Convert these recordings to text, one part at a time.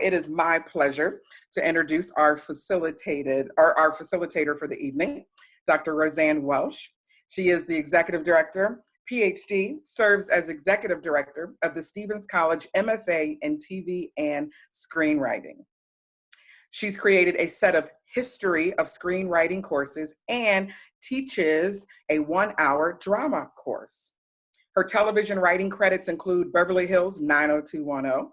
It is my pleasure to introduce our facilitator for the evening, Dr. Roseanne Welsh. She is the Executive Director, PhD, serves as Executive Director of the Stephens College MFA in TV and Screenwriting. She's created a set of history of screenwriting courses and teaches a 1-hour drama course. Her television writing credits include Beverly Hills 90210,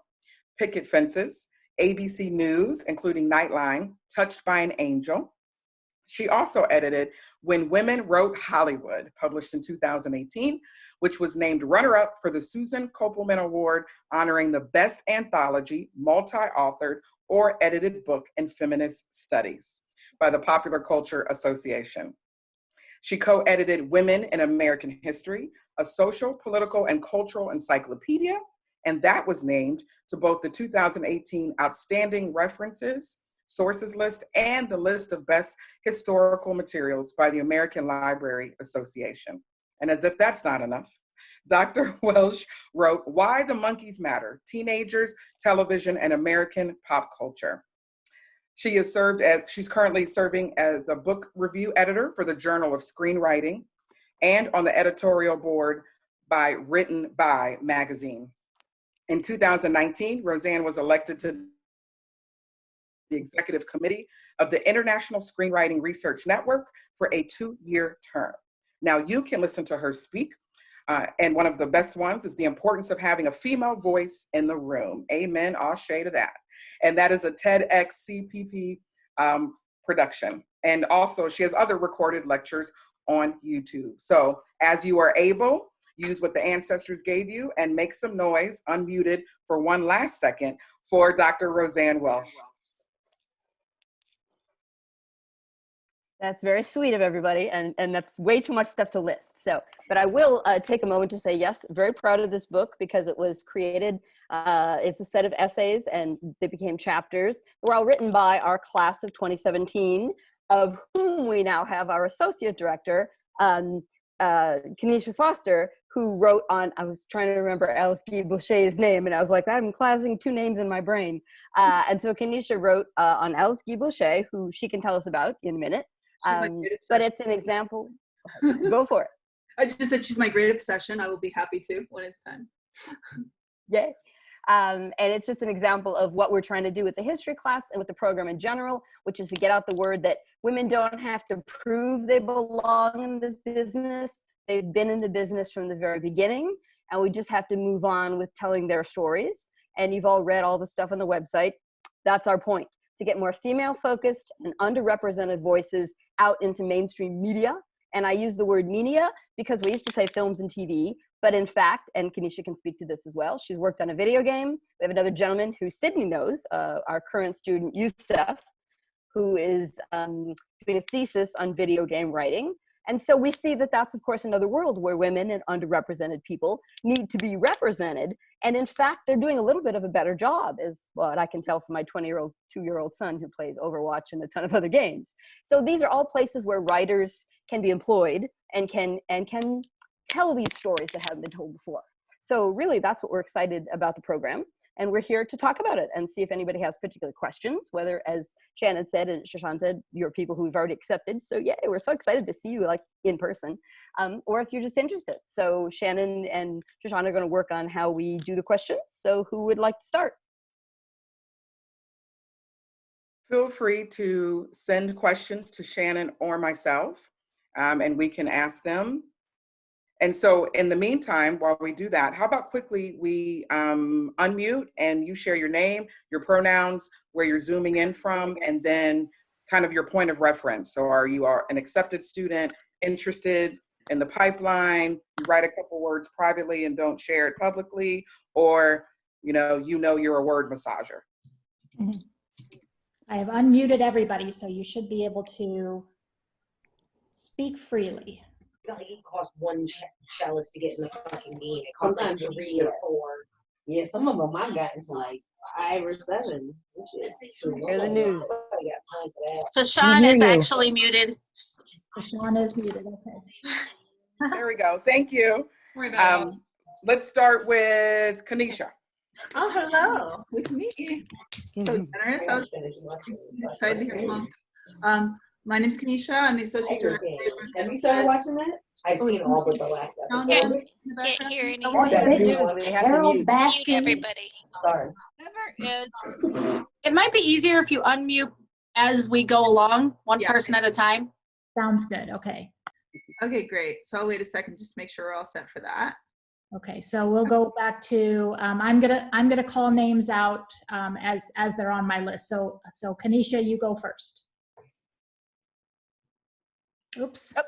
Picket Fences, ABC News, including Nightline, Touched by an Angel. She also edited When Women Wrote Hollywood, published in 2018, which was named runner-up for the Susan Kopelman Award, honoring the best anthology, multi-authored, or edited book in feminist studies by the Popular Culture Association. She co-edited Women in American History, a social, political, and cultural encyclopedia, and that was named to both the 2018 Outstanding References Sources list and the list of best historical materials by the American Library Association. And as if that's not enough, Dr. Welsh wrote Why the Monkeys Matter, Teenagers, Television, and American Pop Culture. She's currently serving as a book review editor for the Journal of Screenwriting and on the editorial board by Written By magazine. In 2019, Roseanne was elected to the executive committee of the International Screenwriting Research Network for a 2-year term. Now you can listen to her speak, and one of the best ones is the importance of having a female voice in the room. Amen, all shade of that. And that is a TEDx CPP production. And also she has other recorded lectures on YouTube. So as you are able, use what the ancestors gave you and make some noise, unmuted for one last second for Dr. Roseanne Welsh. That's very sweet of everybody, and that's way too much stuff to list. So, but I will take a moment to say, yes, very proud of this book because it was created, it's a set of essays and they became chapters. They're all written by our class of 2017, of whom we now have our associate director, Kenesha Foster, who wrote on, I was trying to remember Alice Guy Boucher's name, and I was like, I'm classing 2 names in my brain. And so Kenesha wrote on Alice Guy Boucher, who she can tell us about in a minute. But it's an example. Go for it. I just said she's my great obsession. I will be happy to when it's time. Yay. And it's just an example of what we're trying to do with the history class and with the program in general, which is to get out the word that women don't have to prove they belong in this business. They've been in the business from the very beginning, and we just have to move on with telling their stories. And you've all read all the stuff on the website. That's our point, to get more female-focused and underrepresented voices out into mainstream media. And I use the word media because we used to say films and TV, but in fact, and Kenesha can speak to this as well, she's worked on a video game. We have another gentleman who Sidney knows, our current student, Youssef, who is doing a thesis on video game writing. And so we see that that's, of course, another world where women and underrepresented people need to be represented. And in fact, they're doing a little bit of a better job, is what I can tell from my 2-year-old son who plays Overwatch and a ton of other games. So these are all places where writers can be employed and can tell these stories that haven't been told before. So really, that's what we're excited about the program. And we're here to talk about it and see if anybody has particular questions, whether, as Shannon said and Shashan said, you're people who we've already accepted. So yeah, we're so excited to see you like in person, or if you're just interested. So Shannon and Shashan are going to work on how we do the questions. So who would like to start? Feel free to send questions to Shannon or myself, and we can ask them. And so in the meantime, while we do that, how about quickly we unmute and you share your name, your pronouns, where you're zooming in from, and then kind of your point of reference. So are you an accepted student, interested in the pipeline, you write a couple words privately and don't share it publicly, or you're a word massager? I have unmuted everybody, so you should be able to speak freely. It costs 1 chalice to get in the fucking game. It costs like 3 or 4. Yeah, some of them I got into like 5 or 7. Here's the news. Shashan is actually muted. Shashan is muted, okay. There we go, thank you. Let's start with Kenesha. Oh, hello, with me. So generous. I was excited to hear from my name's Kenisha. I'm the associate director. Have you started watching that? I've seen all but the last episode. Can't hear any. Harold Baskins. Mute everybody. Sorry. Never is. It might be easier if you unmute as we go along, one person at a time. Sounds good. Okay. Okay, great. So I'll wait a second just to make sure we're all set for that. Okay, so we'll go back to, I'm gonna call names out as they're on my list. So Kenisha, you go first. Oops. Oh,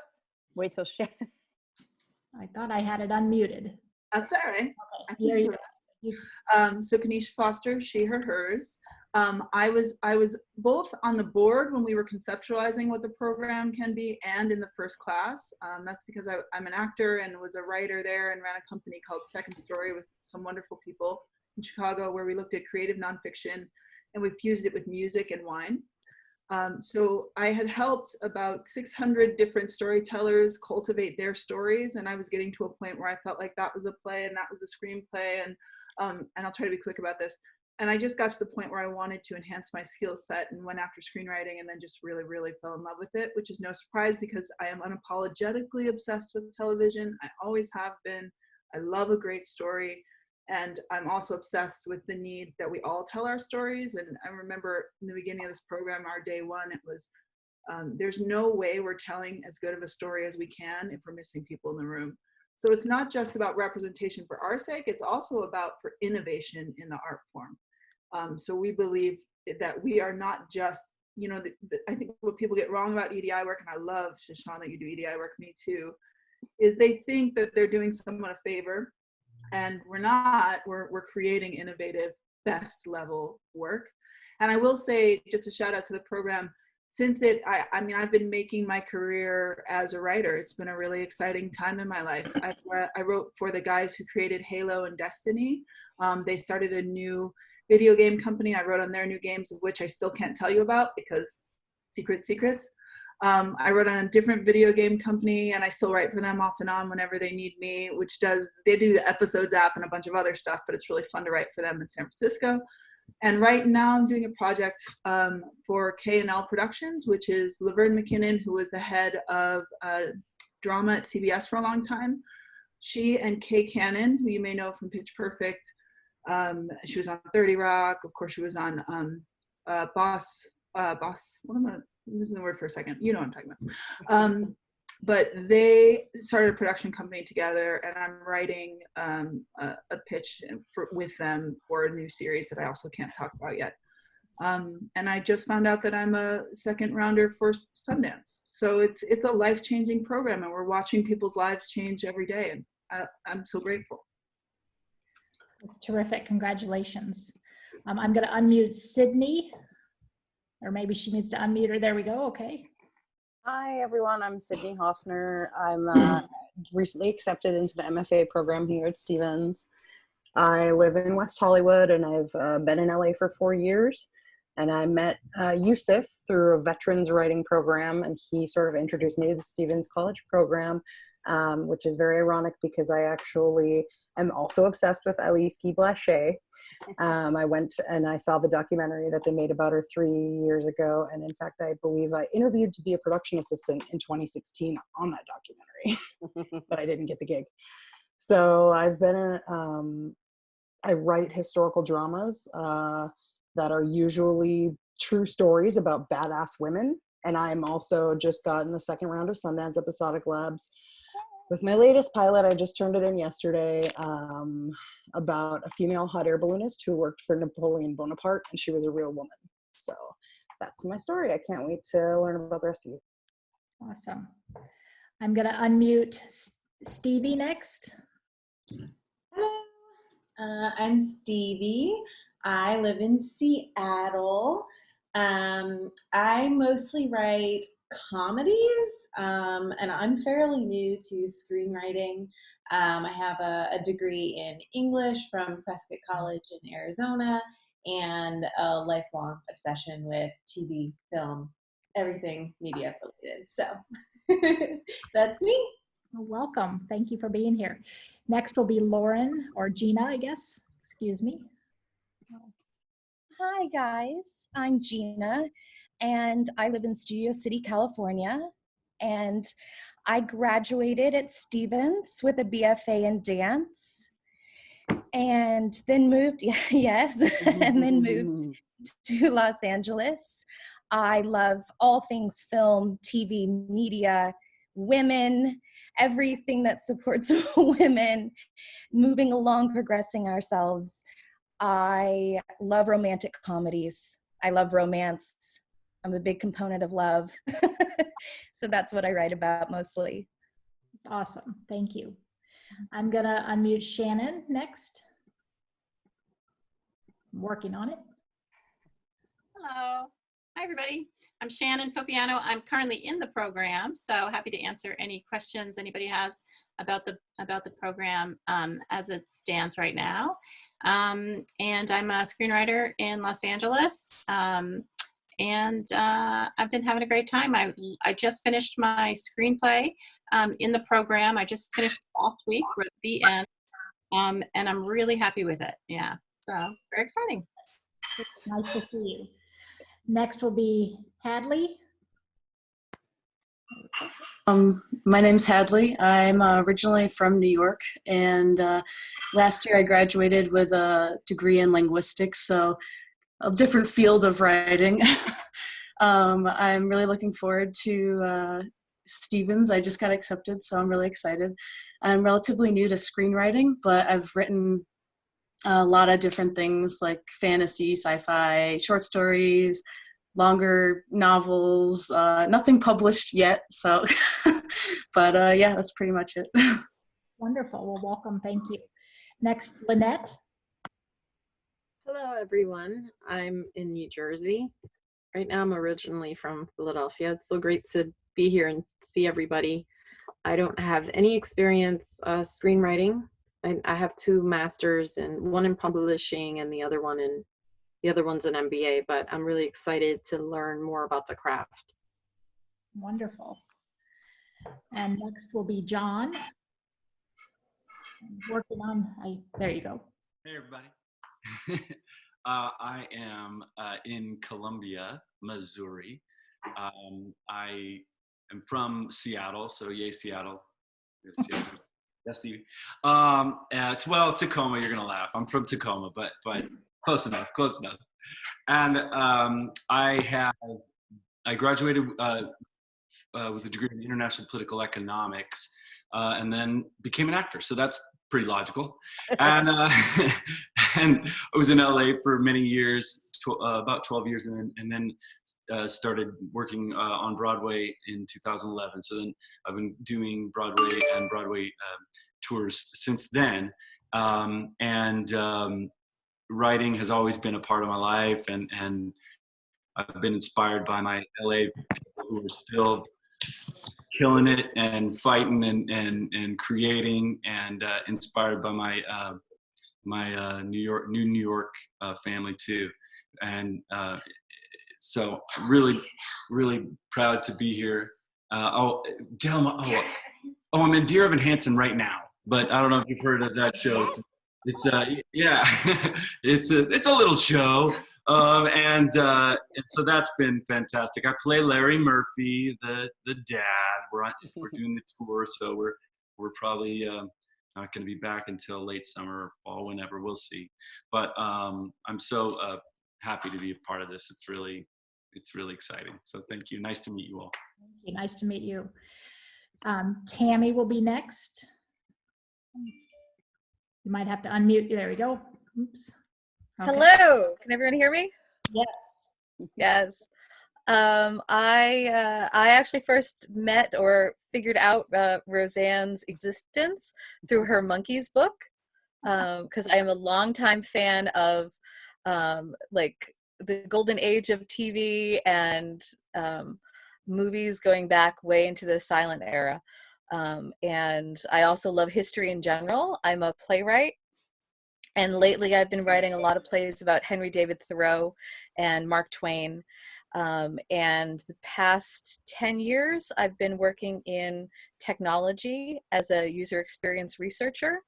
wait till she. I thought I had it unmuted. That's all right. Okay, here you go. So Kenisha Foster, she, her, hers. I was both on the board when we were conceptualizing what the program can be and in the first class. That's because I'm an actor and was a writer there and ran a company called Second Story with some wonderful people in Chicago where we looked at creative nonfiction and we fused it with music and wine. So I had helped about 600 different storytellers cultivate their stories, and I was getting to a point where I felt like that was a play and that was a screenplay, and I'll try to be quick about this. And I just got to the point where I wanted to enhance my skill set and went after screenwriting and then just really, really fell in love with it, which is no surprise because I am unapologetically obsessed with television. I always have been. I love a great story. And I'm also obsessed with the need that we all tell our stories. And I remember in the beginning of this program, our day one, it was, there's no way we're telling as good of a story as we can if we're missing people in the room. So it's not just about representation for our sake, it's also about for innovation in the art form. So we believe that we are not just, you know, I think what people get wrong about EDI work, and I love, Shashan, that you do EDI work, me too, is they think that they're doing someone a favor. And we're not, we're creating innovative, best level work. And I will say, just a shout out to the program, since I mean, I've been making my career as a writer. It's been a really exciting time in my life. I wrote for the guys who created Halo and Destiny. They started a new video game company. I wrote on their new games, of which I still can't tell you about because secrets. I wrote on a different video game company and I still write for them off and on whenever they need me, they do the Episodes app and a bunch of other stuff, but it's really fun to write for them in San Francisco. And right now I'm doing a project for K&L Productions, which is Laverne McKinnon, who was the head of drama at CBS for a long time. She and Kay Cannon, who you may know from Pitch Perfect, she was on 30 Rock. Of course, she was on Boss, what am I using the word for a second? You know what I'm talking about. But they started a production company together, and I'm writing a pitch with them for a new series that I also can't talk about yet. And I just found out that I'm a second rounder for Sundance. So it's a life-changing program, and we're watching people's lives change every day, and I'm so grateful. That's terrific. Congratulations. I'm going to unmute Sidney. Or maybe she needs to unmute her. There we go. Okay. Hi, everyone. I'm Sidney Hosmer. I'm recently accepted into the MFA program here at Stevens. I live in West Hollywood, and I've been in LA for 4 years. And I met Yusuf through a veterans writing program, and he sort of introduced me to the Stevens College program, which is very ironic because I actually am also obsessed with Alice Guy Blaché. I went and I saw the documentary that they made about her 3 years ago. And in fact, I believe I interviewed to be a production assistant in 2016 on that documentary, but I didn't get the gig. So I've been, I write historical dramas that are usually true stories about badass women. And I'm also just got in the second round of Sundance Episodic Labs with my latest pilot. I just turned it in yesterday, about a female hot air balloonist who worked for Napoleon Bonaparte, and she was a real woman. So that's my story. I can't wait to learn about the rest of you. Awesome. I'm going to unmute Stevie next. Hello, I'm Stevie. I live in Seattle. I mostly write comedies, and I'm fairly new to screenwriting. I have a degree in English from Prescott College in Arizona, and a lifelong obsession with TV, film, everything media related. So that's me. Welcome. Thank you for being here. Next will be Lauren, or Gina, I guess. Excuse me. Hi guys, I'm Gina and I live in Studio City, California, and I graduated at Stevens with a BFA in dance and then moved, yes, and then moved to Los Angeles. I love all things film, TV, media, women, everything that supports women, moving along, progressing ourselves. I love romantic comedies. I love romance. I'm a big component of love. So that's what I write about mostly. It's awesome. Thank you. I'm going to unmute Shannon next. I'm working on it. Hello. Hi, everybody. I'm Shannon Fopiano. I'm currently in the program, so happy to answer any questions anybody has about the program as it stands right now. And I'm a screenwriter in Los Angeles, and I've been having a great time. I just finished my screenplay in the program. I just finished last week. We're at the end, and I'm really happy with it. Yeah, so very exciting. Nice to see you. Next will be Hadley. My name's Hadley. I'm originally from New York, and last year I graduated with a degree in linguistics, so a different field of writing. I'm really looking forward to Stevens. I just got accepted, so I'm really excited. I'm relatively new to screenwriting, but I've written a lot of different things like fantasy, sci-fi, short stories, longer novels, nothing published yet, so but yeah, that's pretty much it. Wonderful. Well, welcome. Thank you. Next, Lynette. Hello, everyone. I'm in New Jersey. Right now, I'm originally from Philadelphia. It's so great to be here and see everybody. I don't have any experience screenwriting. I have 2 masters, and one in publishing and the other one's an MBA, but I'm really excited to learn more about the craft. Wonderful. And next will be John. I'm working on, there you go. Hey, everybody. I am in Columbia, Missouri. I am from Seattle, so yay, Seattle. That's Stevie. Well, Tacoma, you're gonna laugh. I'm from Tacoma, but close enough. And I graduated with a degree in international political economics, and then became an actor. So that's pretty logical. And and I was in LA for many years, about 12 years, and then started working on Broadway in 2011. So then I've been doing Broadway and Broadway tours since then. Writing has always been a part of my life, and I've been inspired by my LA people who are still killing it and fighting and creating, and inspired by my my New York family too. And so I'm really proud to be here. I'm in Dear Evan Hansen right now, but I don't know if you've heard of that show. It's yeah, it's a little show, and so that's been fantastic. I play Larry Murphy, the dad. We're doing the tour, so we're probably not going to be back until late summer or fall, whenever, we'll see. But I'm so happy to be a part of this. It's really exciting. So thank you. Nice to meet you all. Thank you. Nice to meet you. Tammy will be next. You might have to unmute. There we go. Oops. Okay. Hello. Can everyone hear me? Yes. Yes. I actually first met or figured out Roseanne's existence through her Monkeys book, because I am a longtime fan of like the golden age of TV and movies going back way into the silent era. And I also love history in general. I'm a playwright, and lately I've been writing a lot of plays about Henry David Thoreau and Mark Twain. And the past 10 years, I've been working in technology as a user experience researcher.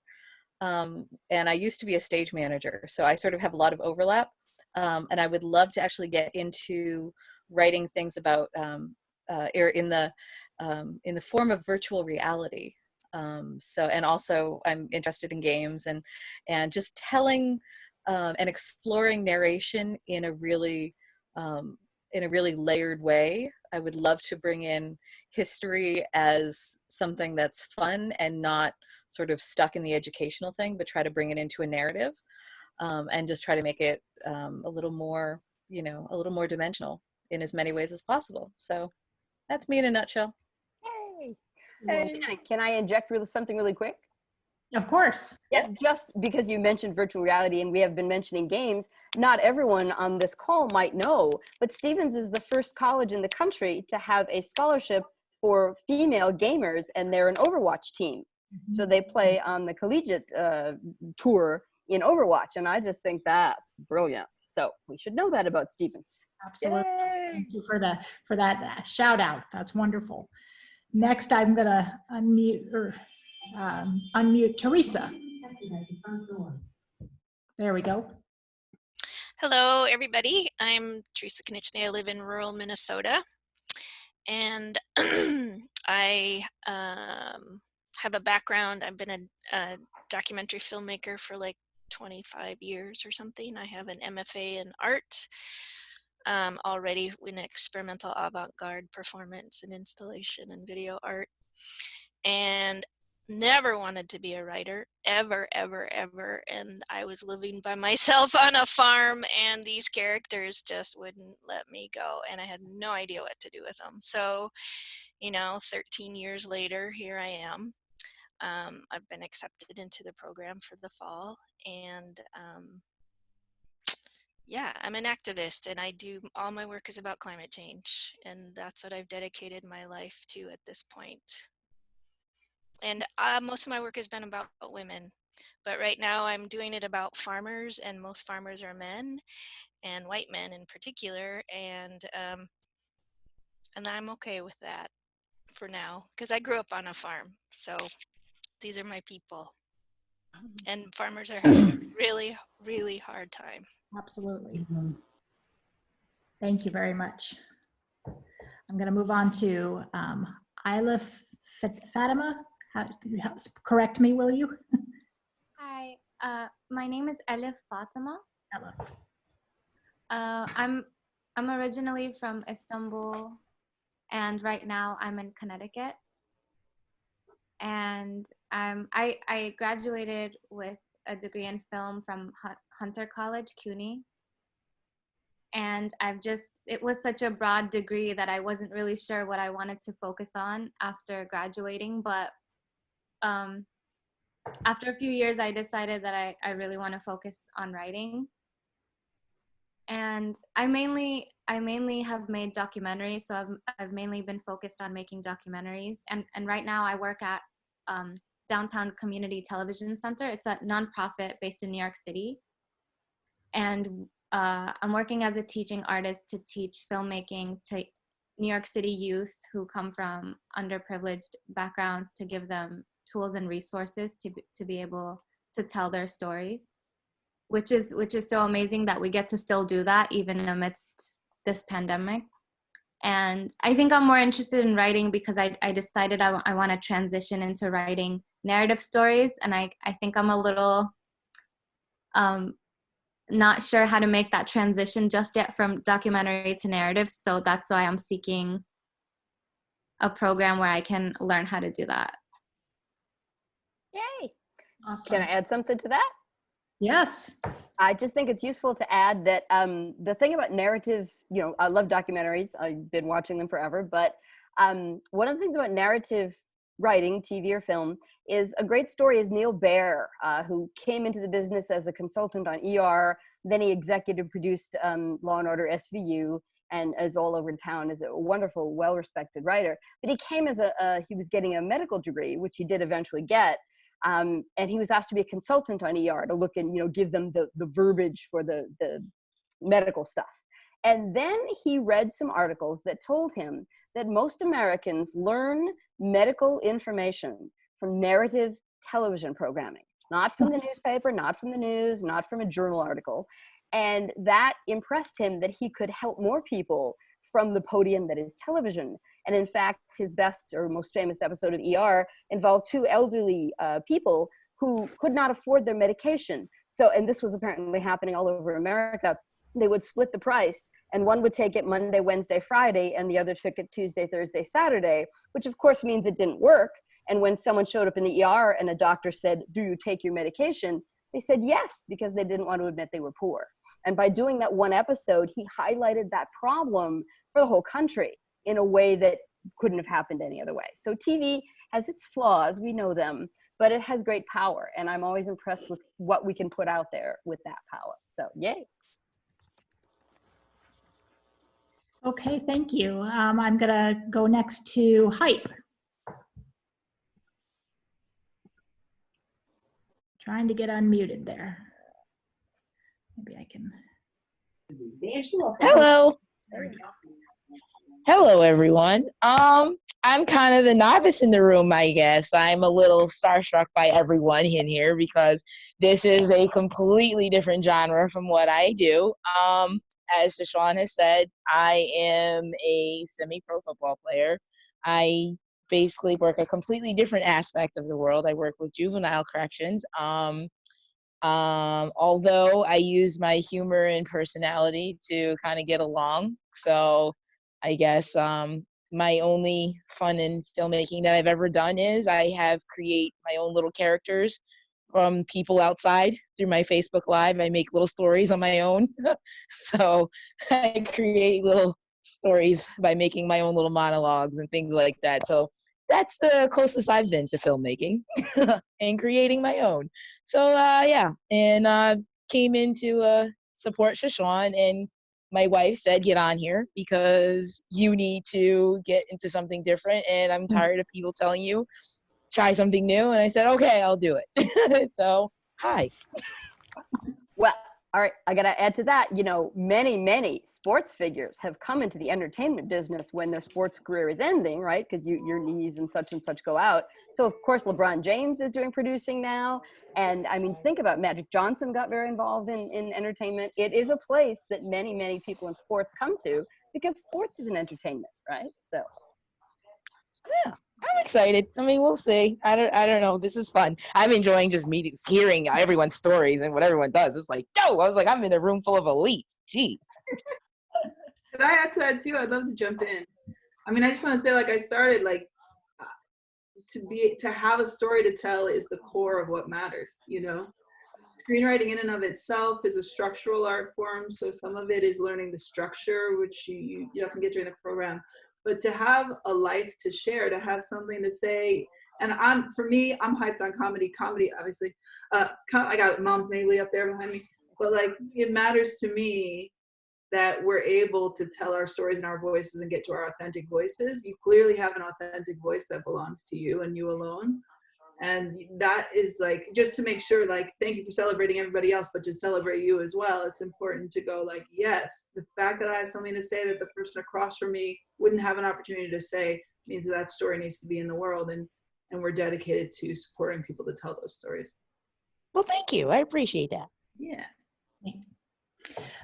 And I used to be a stage manager, so I sort of have a lot of overlap. And I would love to actually get into writing things about in the form of virtual reality. And also I'm interested in games and just telling and exploring narration in a really layered way. I would love to bring in history as something that's fun and not sort of stuck in the educational thing, but try to bring it into a narrative, and just try to make it a little more dimensional in as many ways as possible. So that's me in a nutshell. Yay! Hey. Can I inject something really quick? Of course. Yeah, just because you mentioned virtual reality and we have been mentioning games, not everyone on this call might know, but Stevens is the first college in the country to have a scholarship for female gamers, and they're an Overwatch team. Mm-hmm. So they play on the collegiate tour in Overwatch, and I just think that's brilliant. So we should know that about Stevens. Absolutely. Yay! Thank you for that shout out. That's wonderful. Next, I'm gonna unmute Teresa. There we go. Hello, everybody. I'm Teresa Konieczny. I live in rural Minnesota, and I have a background. I've been a documentary filmmaker for like 25 years or something. I have an MFA in art, already in experimental avant-garde performance and installation and video art, and never wanted to be a writer, ever, and I was living by myself on a farm, and these characters just wouldn't let me go, and I had no idea what to do with them. So, 13 years later, here I am. I've been accepted into the program for the fall, and yeah, I'm an activist, and all my work is about climate change, and that's what I've dedicated my life to at this point. And most of my work has been about women, but right now I'm doing it about farmers, and most farmers are men, and white men in particular, and I'm okay with that for now, because I grew up on a farm, so these are my people, and farmers are having a really, really hard time. Absolutely. Thank you very much. I'm going to move on to Isla Fatima. Correct me, will you? Hi, my name is Elif Fatima. Ella. I'm originally from Istanbul, and right now I'm in Connecticut. And I graduated with a degree in film from Hunter College, CUNY. And it was such a broad degree that I wasn't really sure what I wanted to focus on after graduating, but after a few years, I decided that I really want to focus on writing. And I mainly have made documentaries, so I've mainly been focused on making documentaries. And right now I work at Downtown Community Television Center. It's a nonprofit based in New York City. And I'm working as a teaching artist to teach filmmaking to New York City youth who come from underprivileged backgrounds, to give them tools and resources to be able to tell their stories, which is so amazing that we get to still do that even amidst this pandemic. And I think I'm more interested in writing because I decided I want to transition into writing narrative stories, and I think I'm a little not sure how to make that transition just yet from documentary to narrative, so that's why I'm seeking a program where I can learn how to do that. Yay! Awesome. Can I add something to that? Yes. I just think it's useful to add that the thing about narrative, I love documentaries. I've been watching them forever, but one of the things about narrative writing, TV or film, is a great story is Neil Baer, who came into the business as a consultant on ER, then he executive produced Law and Order SVU, and is all over town as a wonderful, well-respected writer. But he came as he was getting a medical degree, which he did eventually get, and he was asked to be a consultant on ER to look and give them the verbiage for the medical stuff. And then he read some articles that told him that most Americans learn medical information from narrative television programming, not from the newspaper, not from the news, not from a journal article. And that impressed him that he could help more people from the podium that is television. And in fact, his best or most famous episode of ER involved two elderly people who could not afford their medication. So, and this was apparently happening all over America. They would split the price, and one would take it Monday, Wednesday, Friday, and the other took it Tuesday, Thursday, Saturday, which of course means it didn't work. And when someone showed up in the ER and a doctor said, "Do you take your medication?" they said yes, because they didn't want to admit they were poor. And by doing that one episode, he highlighted that problem for the whole country in a way that couldn't have happened any other way. So TV has its flaws, we know them, but it has great power. And I'm always impressed with what we can put out there with that power. So yay. Okay, thank you. I'm gonna go next to Hype. Trying to get unmuted there. Maybe I can. Hello. Hello, everyone. I'm kind of the novice in the room, I guess. I'm a little starstruck by everyone in here because this is a completely different genre from what I do. As Deshawn has said, I am a semi-pro football player. I basically work a completely different aspect of the world. I work with juvenile corrections. Although I use my humor and personality to kind of get along. So I guess my only fun in filmmaking that I've ever done is I have create my own little characters from people outside through my Facebook Live. I make little stories on my own. So I create little stories by making my own little monologues and things like that. So that's the closest I've been to filmmaking and creating my own. So yeah, and came in to support Shashawn, and my wife said, get on here because you need to get into something different, and I'm tired of people telling you, try something new. And I said, okay, I'll do it. So, hi. Well, all right, I got to add to that, you know, many sports figures have come into the entertainment business when their sports career is ending, right? Because your knees and such go out. So, of course, LeBron James is doing producing now. And I mean, think about Magic Johnson got very involved in entertainment. It is a place that many people in sports come to because sports is an entertainment, right? So. Yeah. I'm excited. I mean, we'll see. I don't know. This is fun. I'm enjoying just hearing everyone's stories and what everyone does. It's like, yo, I was like, I'm in a room full of elites. Jeez. Could I add to that too? I'd love to jump in. I mean, I just want to say, like, I started to have a story to tell is the core of what matters. You know, screenwriting in and of itself is a structural art form. So some of it is learning the structure, which you often get during the program. But to have a life to share, to have something to say, and for me, I'm hyped on comedy, obviously. I got Mom's Mabley up there behind me, but like, it matters to me that we're able to tell our stories in our voices and get to our authentic voices. You clearly have an authentic voice that belongs to you and you alone. And that is like, just to make sure, like, thank you for celebrating everybody else, but to celebrate you as well. It's important to go like, yes, the fact that I have something to say that the person across from me wouldn't have an opportunity to say means that story needs to be in the world. And we're dedicated to supporting people to tell those stories. Well, thank you. I appreciate that. Yeah.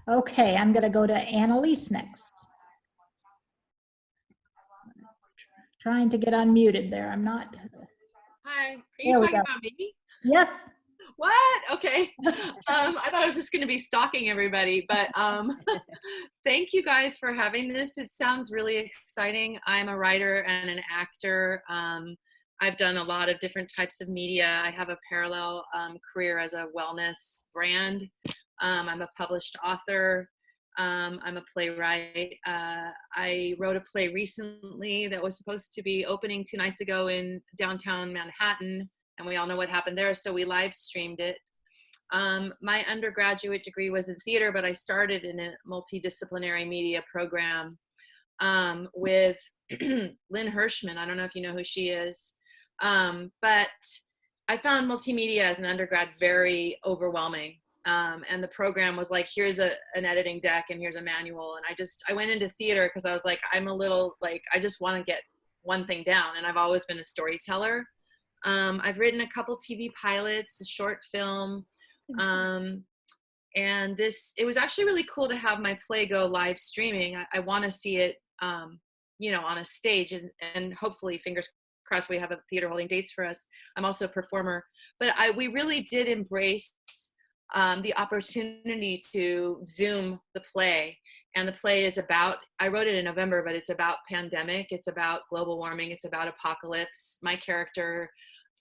Okay, I'm gonna go to Annalise next. Trying to get unmuted there. I'm not. Hi, are you talking about me? Yes. What? Okay. I thought I was just going to be stalking everybody, but thank you guys for having this. It sounds really exciting. I'm a writer and an actor. I've done a lot of different types of media. I have a parallel career as a wellness brand. I'm a published author. I'm a playwright. I wrote a play recently that was supposed to be opening 2 nights ago in downtown Manhattan, and we all know what happened there, so we live streamed it. My undergraduate degree was in theater, but I started in a multidisciplinary media program with Lynn Hirschman. I don't know if you know who she is, but I found multimedia as an undergrad very overwhelming. And the program was like, here's an editing deck and here's a manual. And I went into theater because I was like, I'm a little like, I just want to get one thing down. And I've always been a storyteller. I've written a couple TV pilots, a short film. And it was actually really cool to have my play go live streaming. I want to see it, you know, on a stage, and hopefully, fingers crossed, we have a theater holding dates for us. I'm also a performer, but we really did embrace the opportunity to Zoom the play. And the play is about, I wrote it in November, but it's about pandemic. It's about global warming. It's about apocalypse. My character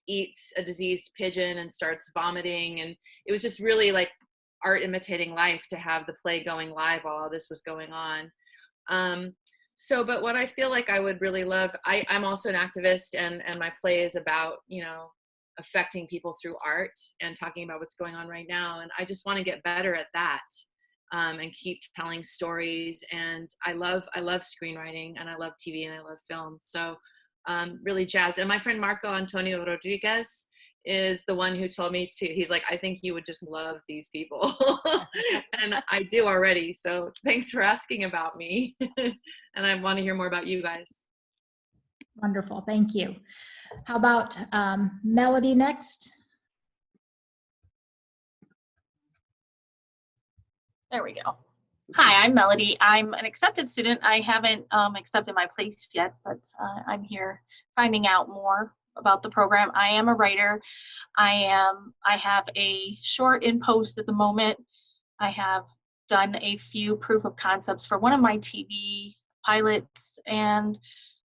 eats a diseased pigeon and starts vomiting. And it was just really like art imitating life to have the play going live while all this was going on. But what I feel like I would really love, I'm also an activist, and my play is about, you know, affecting people through art and talking about what's going on right now. And I just want to get better at that, and keep telling stories. And I love screenwriting, and I love TV, and I love film. So really jazzed. And my friend Marco Antonio Rodriguez is the one who told me he's like, I think you would just love these people. And I do already. So thanks for asking about me. And I want to hear more about you guys. Wonderful, thank you. How about Melody next? There we go. Hi, I'm Melody. I'm an accepted student. I haven't accepted my place yet, but I'm here finding out more about the program. I am a writer. I have a short in post at the moment. I have done a few proof of concepts for one of my TV pilots, and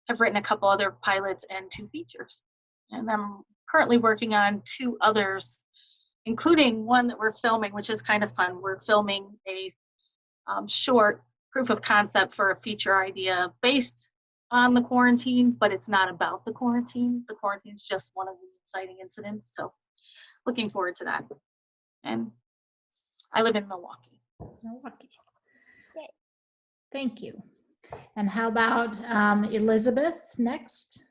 have written a couple other pilots and 2 features. And I'm currently working on 2 others, including one that we're filming, which is kind of fun. We're filming a short proof of concept for a feature idea based on the quarantine, but it's not about the quarantine. The quarantine is just one of the exciting incidents. So looking forward to that. And I live in Milwaukee. Milwaukee. Yay. Thank you. And how about Elizabeth next?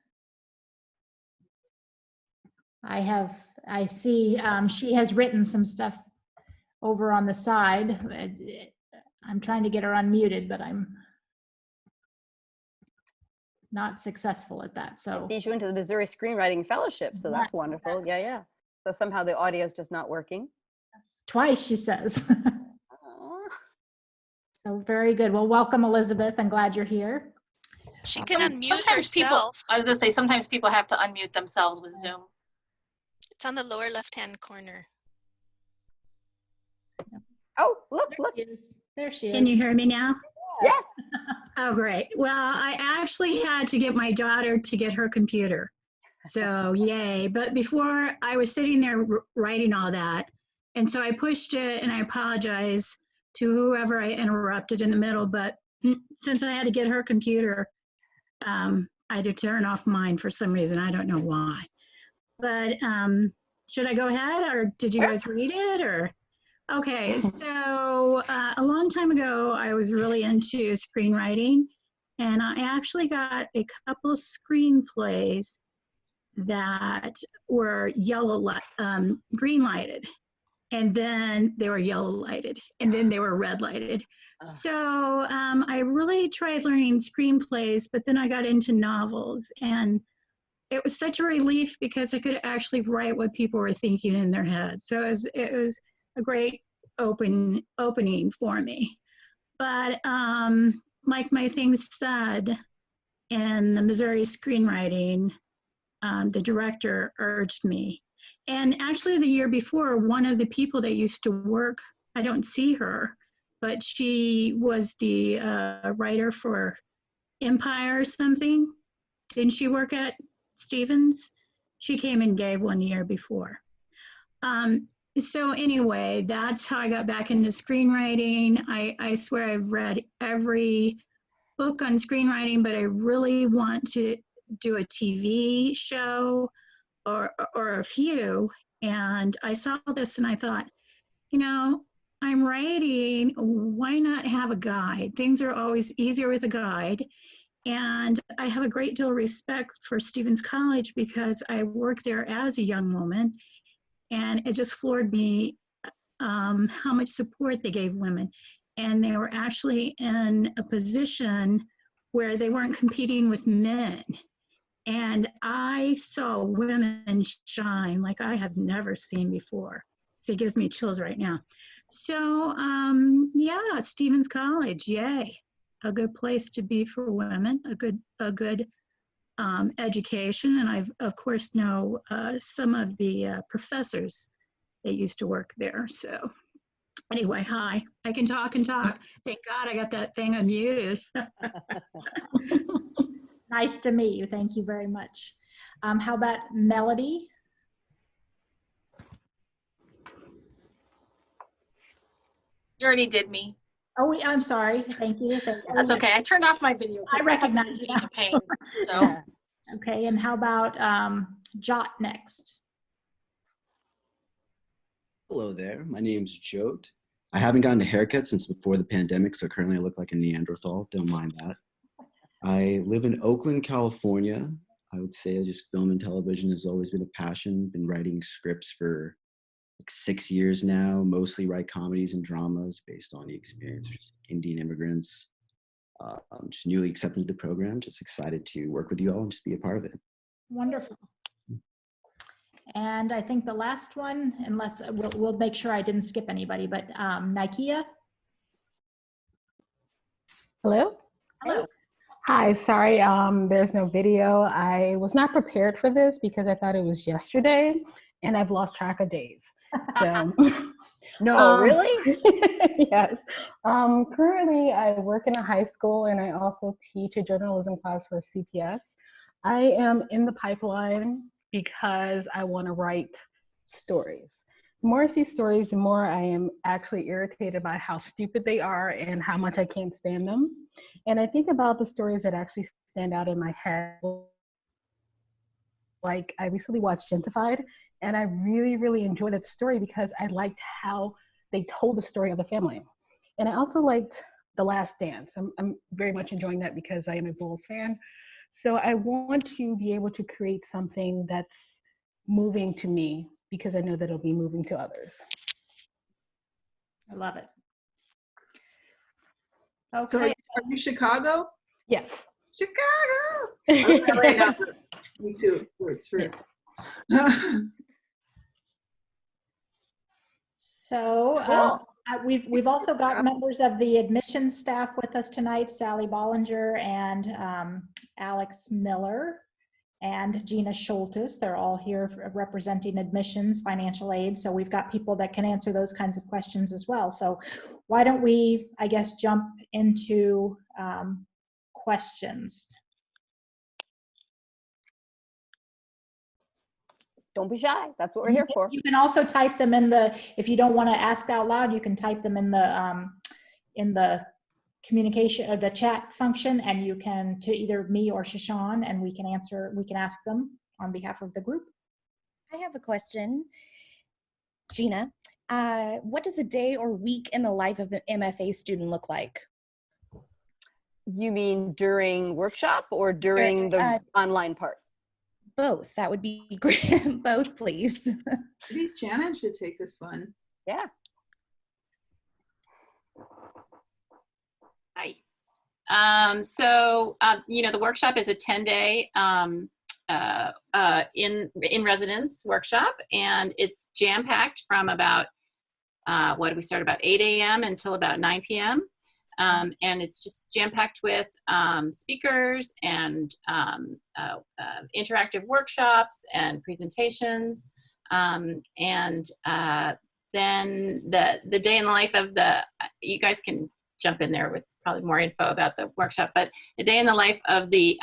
I see she has written some stuff over on the side. I'm trying to get her unmuted, but I'm not successful at that. So I see she went to the Missouri Screenwriting Fellowship, so that's wonderful. Yeah, yeah. So somehow the audio is just not working. Twice, she says. So very good. Well, welcome, Elizabeth. I'm glad you're here. She can unmute sometimes herself. I was going to say, sometimes people have to unmute themselves with Zoom. It's on the lower left-hand corner. Oh, look. There she is. Can you hear me now? Yes. Oh, great. Well, I actually had to get my daughter to get her computer. So yay. But before, I was sitting there writing all that. And so I pushed it, and I apologize to whoever I interrupted in the middle. But since I had to get her computer, I had to turn off mine for some reason. I don't know why. But should I go ahead, or did you guys read it, or? Okay, so a long time ago, I was really into screenwriting, and I actually got a couple of screenplays that were green lighted, and then they were yellow lighted, and then they were red lighted. So I really tried learning screenplays, but then I got into novels, and it was such a relief because I could actually write what people were thinking in their heads. So it was a great opening for me. But like my thing said, in the Missouri Screenwriting, the director urged me. And actually the year before, one of the people that used to work, I don't see her, but she was the writer for Empire or something. Didn't she work at Stevens? She came and gave one the year before. So anyway, that's how I got back into screenwriting. I swear I've read every book on screenwriting, but I really want to do a TV show or a few. And I saw this and I thought, you know, I'm writing, why not have a guide? Things are always easier with a guide. And I have a great deal of respect for Stevens College because I worked there as a young woman. And it just floored me how much support they gave women. And they were actually in a position where they weren't competing with men. And I saw women shine like I have never seen before. So it gives me chills right now. So, yeah, Stevens College, yay. A good place to be for women, a good education. And I, of course, know some of the professors that used to work there. So anyway, hi, I can talk and talk. Thank God I got that thing unmuted. Nice to meet you. Thank you very much. How about Melody? You already did me. Oh, I'm sorry. Thank you. That's okay. I turned off my video. I recognize you being now. a pain. So Okay, and how about Jot next? Hello there. My name's Jote. I haven't gotten a haircut since before the pandemic, so currently I look like a Neanderthal. Don't mind that. I live in Oakland, California. I would say just film and television has always been a passion. Been writing scripts for like 6 years now, mostly write comedies and dramas based on the experience of Indian immigrants. I'm just newly accepted to the program, just excited to work with you all and just be a part of it. Wonderful. And I think the last one, unless we'll make sure I didn't skip anybody, but Nikia. Hello? Hello. Hi, sorry, there's no video. I was not prepared for this because I thought it was yesterday and I've lost track of days. So, No, really? Yes. Currently, I work in a high school and I also teach a journalism class for CPS. I am in the pipeline because I want to write stories. The more I see stories, the more I am actually irritated by how stupid they are and how much I can't stand them. And I think about the stories that actually stand out in my head. Like, I recently watched Gentefied, and I really, really enjoyed that story because I liked how they told the story of the family. And I also liked The Last Dance. I'm very much enjoying that because I am a Bulls fan. So I want to be able to create something that's moving to me because I know that it'll be moving to others. I love it. Okay. So are you Chicago? Yes. Chicago! LA, me too. Words, fruits. So we've also got members of the admissions staff with us tonight, Sally Bollinger and Alex Miller and Gina Schultes. They're all here representing admissions, financial aid. So we've got people that can answer those kinds of questions as well. So why don't we, I guess, jump into questions. Don't be shy. That's what we're here for. You can also type them in the, if you don't want to ask out loud, you can type them in the communication or the chat function, and you can to either me or Shashan, and we can ask them on behalf of the group. I have a question. Gina, what does a day or week in the life of an MFA student look like? You mean during workshop or during the online part? Both. That would be great. Both, please. Maybe Shannon should take this one. Yeah. Hi. The workshop is a 10-day in residence workshop, and it's jam-packed from about, we start about 8 a.m. until about 9 p.m. And it's just jam-packed with speakers and interactive workshops and presentations. Then the day in the life of you guys can jump in there with probably more info about the workshop, but the day in the life of the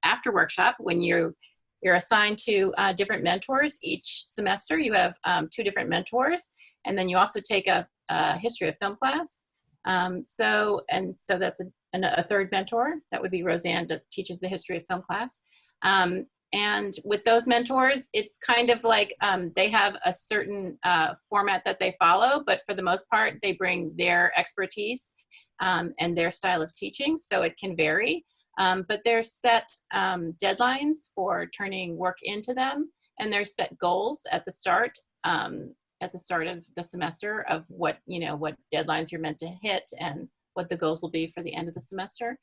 after workshop, when you're assigned to different mentors each semester. You have 2 different mentors, and then you also take a history of film class. So that's a third mentor. That would be Roseanne, that teaches the history of film class. And with those mentors, it's kind of like they have a certain format that they follow, but for the most part, they bring their expertise and their style of teaching, so it can vary. But there's set deadlines for turning work into them, and there's set goals at the start of the semester of what deadlines you're meant to hit and what the goals will be for the end of the semester.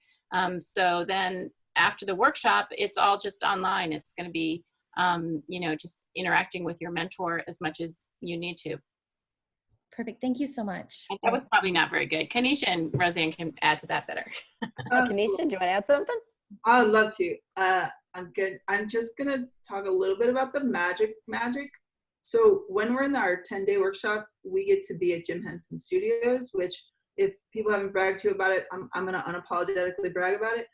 So then after the workshop, it's all just online. It's going to be, just interacting with your mentor as much as you need to. Perfect. Thank you so much. That was probably not very good. Kanisha and Roseanne can add to that better. Kanisha, do you want to add something? I'd love to. I'm good. I'm just gonna talk a little bit about the magic. So when we're in our 10-day workshop, we get to be at Jim Henson Studios, which if people haven't bragged to you about it, I'm gonna unapologetically brag about it.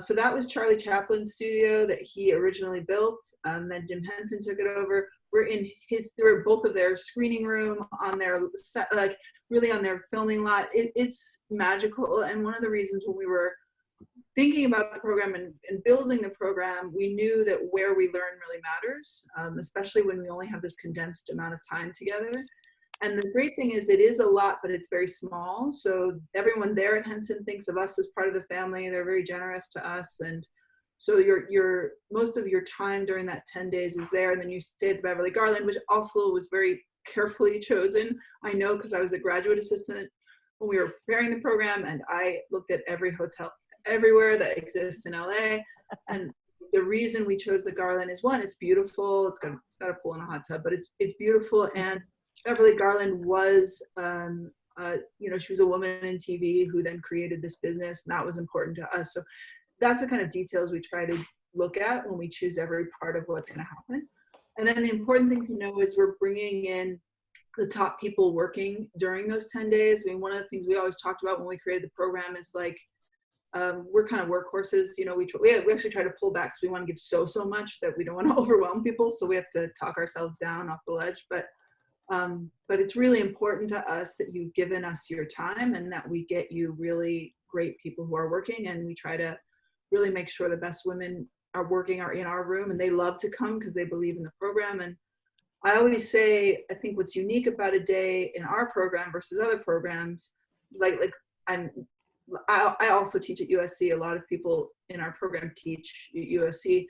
So that was Charlie Chaplin's studio that he originally built. Then Jim Henson took it over. We're in we're both of their screening room, on their set, like really on their filming lot. It's magical. And one of the reasons when we were thinking about the program and building the program, we knew that where we learn really matters, especially when we only have this condensed amount of time together. And the great thing is it is a lot, but it's very small. So everyone there at Henson thinks of us as part of the family. They're very generous to us. And so your most of your time during that 10 days is there. And then you stay at the Beverly Garland, which also was very carefully chosen. I know because I was a graduate assistant when we were preparing the program, and I looked at every hotel everywhere that exists in LA. And the reason we chose the Garland is, one, it's beautiful. It's got a pool and a hot tub, but it's beautiful. And Beverly Garland was, she was a woman in TV who then created this business, and that was important to us. So that's the kind of details we try to look at when we choose every part of what's going to happen. And then the important thing to know is we're bringing in the top people working during those 10 days. I mean, one of the things we always talked about when we created the program is like, we're kind of workhorses, we actually try to pull back because we want to give so much that we don't want to overwhelm people. So we have to talk ourselves down off the ledge. But it's really important to us that you've given us your time and that we get you really great people who are working. And we try to really make sure the best women are working are in our room, and they love to come because they believe in the program. And I always say, I think what's unique about a day in our program versus other programs, I also teach at USC. A lot of people in our program teach at USC.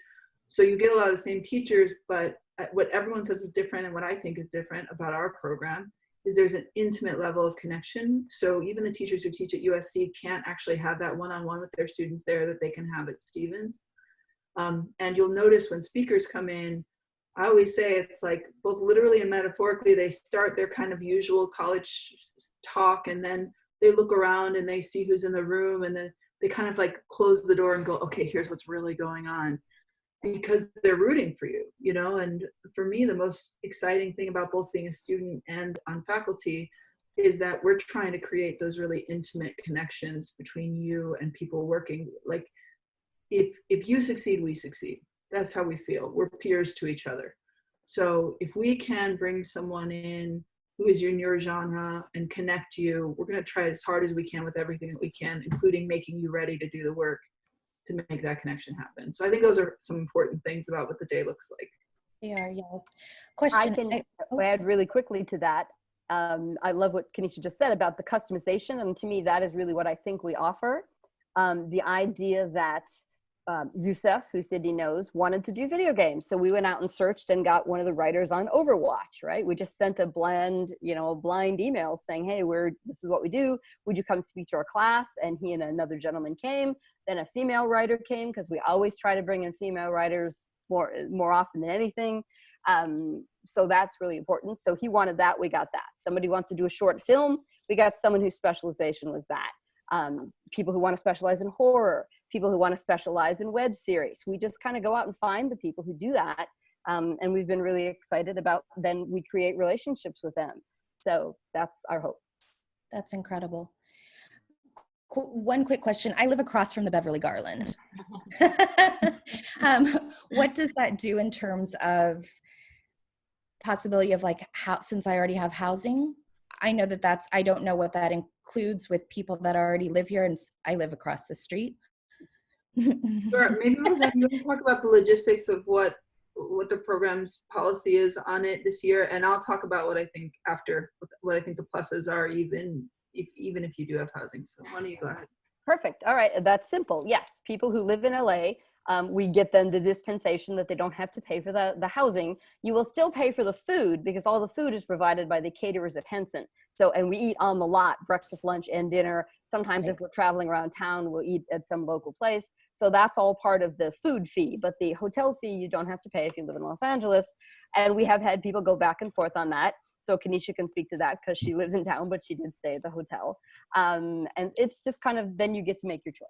So you get a lot of the same teachers, but what everyone says is different, and what I think is different about our program is there's an intimate level of connection. So even the teachers who teach at USC can't actually have that one-on-one with their students there that they can have at Stevens. And you'll notice when speakers come in, I always say it's like both literally and metaphorically, they start their kind of usual college talk, and then they look around and they see who's in the room, and then they kind of like close the door and go, okay, here's what's really going on, because they're rooting for you, And for me, the most exciting thing about both being a student and on faculty is that we're trying to create those really intimate connections between you and people working. Like if you succeed, we succeed. That's how we feel. We're peers to each other. So if we can bring someone in who is in your genre and connect you, we're going to try as hard as we can with everything that we can, including making you ready to do the work to make that connection happen. So I think those are some important things about what the day looks like. They are, yes. Question. I can add really quickly to that. I love what Kanisha just said about the customization. And to me, that is really what I think we offer. The idea that Youssef, who Sidney knows, wanted to do video games. So we went out and searched and got one of the writers on Overwatch, right? We just sent a blind email saying, hey, this is what we do. Would you come speak to our class? And he and another gentleman came. Then a female writer came, because we always try to bring in female writers more often than anything. So that's really important. So he wanted that, we got that. Somebody wants to do a short film, we got someone whose specialization was that. People who want to specialize in horror, people who want to specialize in web series. We just kind of go out and find the people who do that. And we've been really excited about, then we create relationships with them. So that's our hope. That's incredible. One quick question. I live across from the Beverly Garland. What does that do in terms of possibility of since I already have housing? I know I don't know what that includes with people that already live here, and I live across the street. Sure. Maybe Roseanne, you want to talk about the logistics of what the program's policy is on it this year, and I'll talk about what I think what I think the pluses are, even if you do have housing. So why don't you go ahead? Perfect. All right. That's simple. Yes. People who live in LA, we get them the dispensation that they don't have to pay for the housing. You will still pay for the food because all the food is provided by the caterers at Henson. So, and we eat on the lot, breakfast, lunch, and dinner. Sometimes if we're traveling around town, we'll eat at some local place. So that's all part of the food fee, but the hotel fee, you don't have to pay if you live in Los Angeles. And we have had people go back and forth on that. So Kanisha can speak to that because she lives in town, but she did stay at the hotel. And it's just kind of, then you get to make your choice.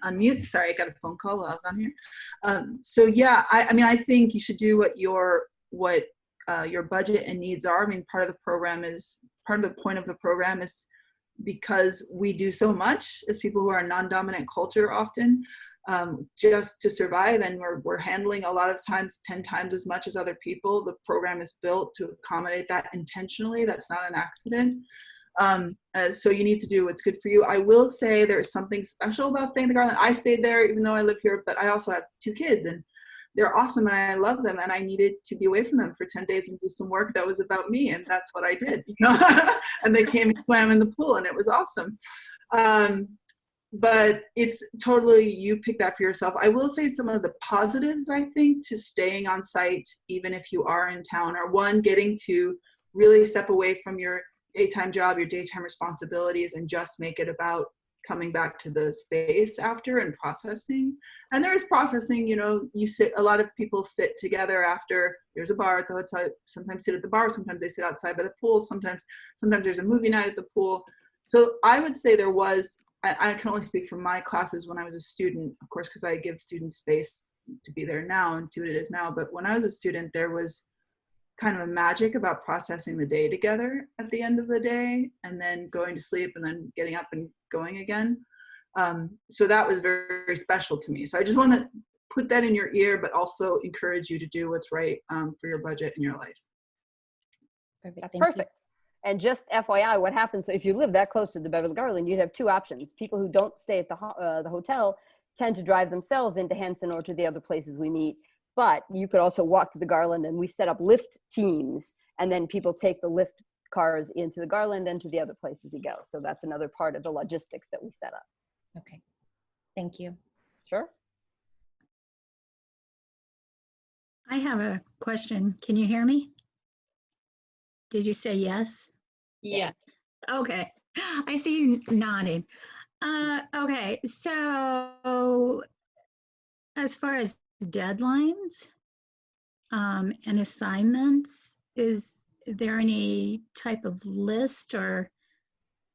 Unmute. Sorry, I got a phone call while I was on here. So yeah, I mean, I think you should do what your budget and needs are. I mean, part of the point of the program is because we do so much as people who are non-dominant culture often, just to survive, and we're handling a lot of times 10 times as much as other people. The program is built to accommodate that intentionally. That's not an accident. So you need to do what's good for you. I will say there's something special about staying in the Garland. I stayed there even though I live here, but I also have 2 kids and they're awesome and I love them, and I needed to be away from them for 10 days and do some work that was about me, and that's what I did, you know. And they came and swam in the pool and it was awesome. But it's totally, you pick that for yourself. I will say some of the positives, I think, to staying on site, even if you are in town, are one, getting to really step away from your daytime job, your daytime responsibilities, and just make it about coming back to the space after and processing. And there is processing, you know, a lot of people sit together after there's a bar at the hotel, sometimes sit at the bar, sometimes they sit outside by the pool, sometimes there's a movie night at the pool. So I would say there was, I can only speak from my classes when I was a student, of course, because I give students space to be there now and see what it is now. But when I was a student, there was kind of a magic about processing the day together at the end of the day, and then going to sleep and then getting up and going again. So that was very, very special to me. So I just want to put that in your ear, but also encourage you to do what's right for your budget and your life. That's perfect. And just FYI, what happens if you live that close to the Beverly Garland, you'd have 2 options. People who don't stay at the hotel tend to drive themselves into Henson or to the other places we meet. But you could also walk to the Garland, and we set up lift teams, and then people take the lift cars into the Garland and to the other places we go. So that's another part of the logistics that we set up. Okay, thank you. Sure. I have a question. Can you hear me? Did you say yes? Yes. Okay, I see you nodding. Okay, so as far as deadlines and assignments, is there any type of list, or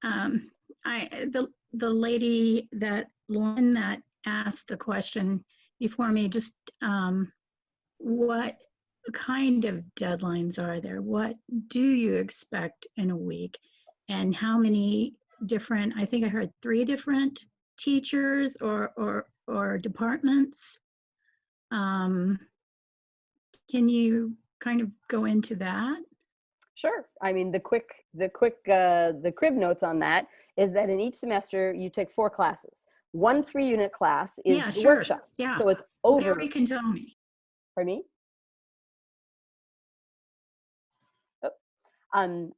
the lady Lauren that asked the question before me, just what kind of deadlines are there? What do you expect in a week? And how many different, I think I heard 3 different teachers or departments. Can you kind of go into that? Sure. I mean, the crib notes on that is that in each semester you take 4 classes. 1 3-unit class is the workshop. Yeah. So it's over. Whatever you can tell me. Pardon me?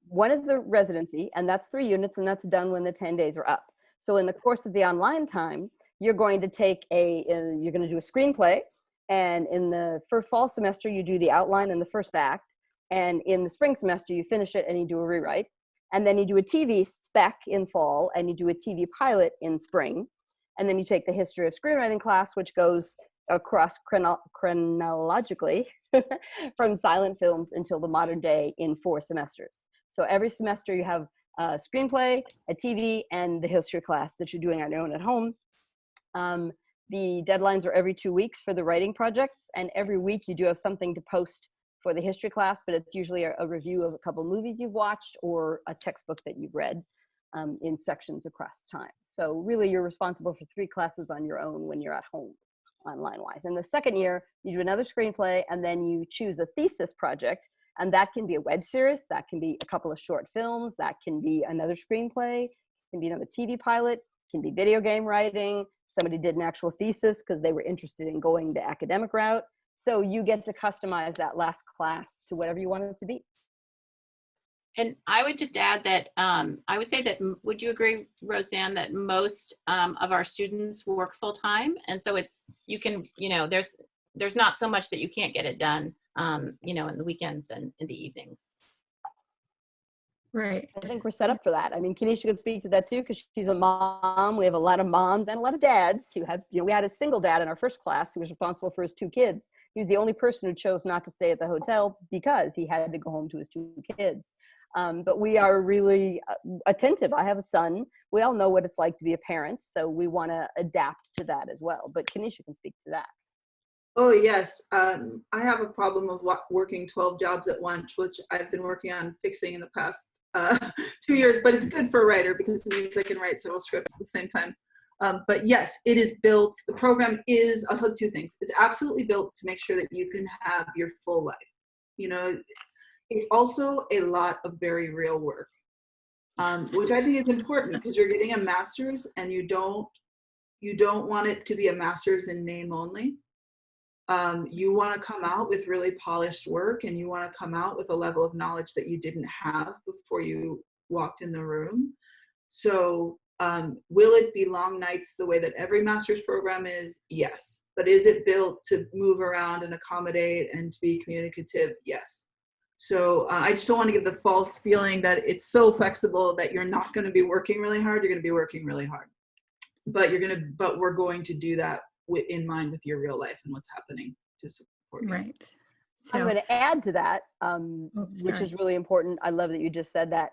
One is the residency, and that's 3 units, and that's done when the 10 days are up. So in the course of the online time, you're going to take you're going to do a screenplay, and in the first fall semester, you do the outline and the first act, and in the spring semester, you finish it and you do a rewrite, and then you do a TV spec in fall, and you do a TV pilot in spring, and then you take the history of screenwriting class, which goes across chronologically from silent films until the modern day in 4 semesters. So every semester you have a screenplay, a TV, and the history class that you're doing on your own at home. The deadlines are every 2 weeks for the writing projects, and every week you do have something to post for the history class, but it's usually a review of a couple movies you've watched or a textbook that you've read in sections across time. So really you're responsible for 3 classes on your own when you're at home, online wise. In the second year, you do another screenplay, and then you choose a thesis project, and that can be a web series, that can be a couple of short films, that can be another screenplay, can be another TV pilot, can be video game writing. Somebody did an actual thesis because they were interested in going the academic route. So you get to customize that last class to whatever you want it to be. And I would just add that I would say that, would you agree, Roseanne, that most of our students work full time? And so it's, you can, you know, there's not so much that you can't get it done, you know, in the weekends and in the evenings. Right. I think we're set up for that. I mean, Kenesha could speak to that too, because she's a mom. We have a lot of moms and a lot of dads who have, we had a single dad in our first class who was responsible for his 2 kids. He was the only person who chose not to stay at the hotel because he had to go home to his 2 kids. But we are really attentive. I have a son. We all know what it's like to be a parent, so we want to adapt to that as well. But Kenesha can speak to that. Oh, yes. I have a problem of working 12 jobs at once, which I've been working on fixing in the past 2 years, but it's good for a writer because it means I can write several scripts at the same time. But yes, it is built, the program is, I'll tell you 2 things. It's absolutely built to make sure that you can have your full life. You know, it's also a lot of very real work, which I think is important because you're getting a master's and you don't want it to be a master's in name only. You want to come out with really polished work, and you want to come out with a level of knowledge that you didn't have before you walked in the room. So will it be long nights the way that every master's program is? Yes. But is it built to move around and accommodate and to be communicative? Yes. So I just don't want to give the false feeling that it's so flexible that you're not going to be working really hard. You're going to be working really hard, but we're going to do that in mind with your real life and what's happening to support you. Right. I'm going to add to that, which is really important. I love that you just said that.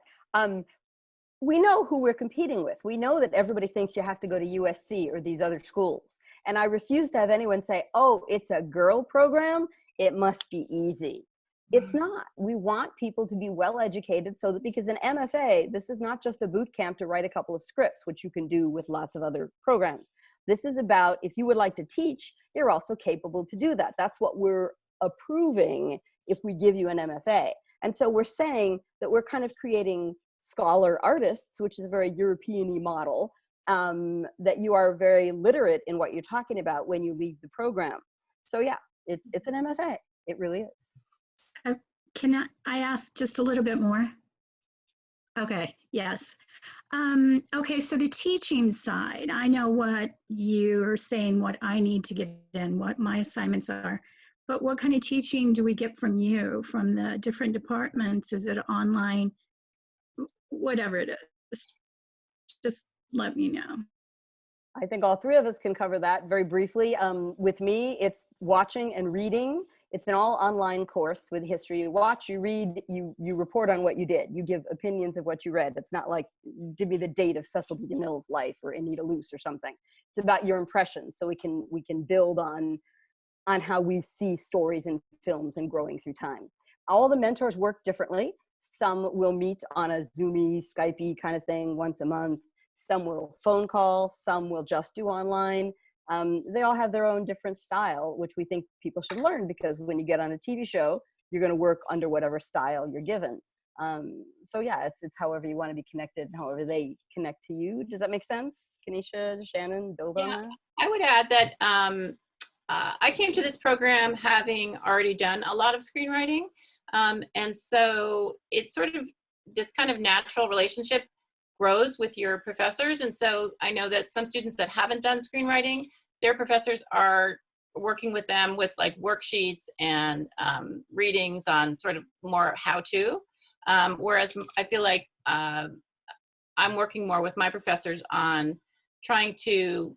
We know who we're competing with. We know that everybody thinks you have to go to USC or these other schools. And I refuse to have anyone say, oh, it's a girl program, it must be easy. It's not. We want people to be well educated so that, because an MFA, this is not just a boot camp to write a couple of scripts, which you can do with lots of other programs. This is about, if you would like to teach, you're also capable to do that. That's what we're approving if we give you an MFA. And so we're saying that we're kind of creating scholar artists, which is a very European-y model, that you are very literate in what you're talking about when you leave the program. So yeah, it's an MFA. It really is. Can I ask just a little bit more? Okay, yes. Okay, so the teaching side, I know what you're saying, what I need to get in, what my assignments are, but what kind of teaching do we get from you, from the different departments? Is it online? Whatever it is, just let me know. I think all 3 of us can cover that very briefly. With me, it's watching and reading. It's an all online course with history. You watch, you read, you report on what you did. You give opinions of what you read. It's not like, give me the date of Cecil B. DeMille's life or Anita Luce or something. It's about your impressions, so we can build on how we see stories in films and growing through time. All the mentors work differently. Some will meet on a Zoomy, Skypey kind of thing once a month. Some will phone call. Some will just do online. They all have their own different style, which we think people should learn, because when you get on a TV show, you're going to work under whatever style you're given. So yeah, it's however you want to be connected and however they connect to you. Does that make sense? Kenesha, Shannon, build on that? I would add that I came to this program having already done a lot of screenwriting. And so it's sort of this kind of natural relationship grows with your professors. And so I know that some students that haven't done screenwriting, their professors are working with them with like worksheets and readings on sort of more how-to. Whereas I feel like I'm working more with my professors on trying to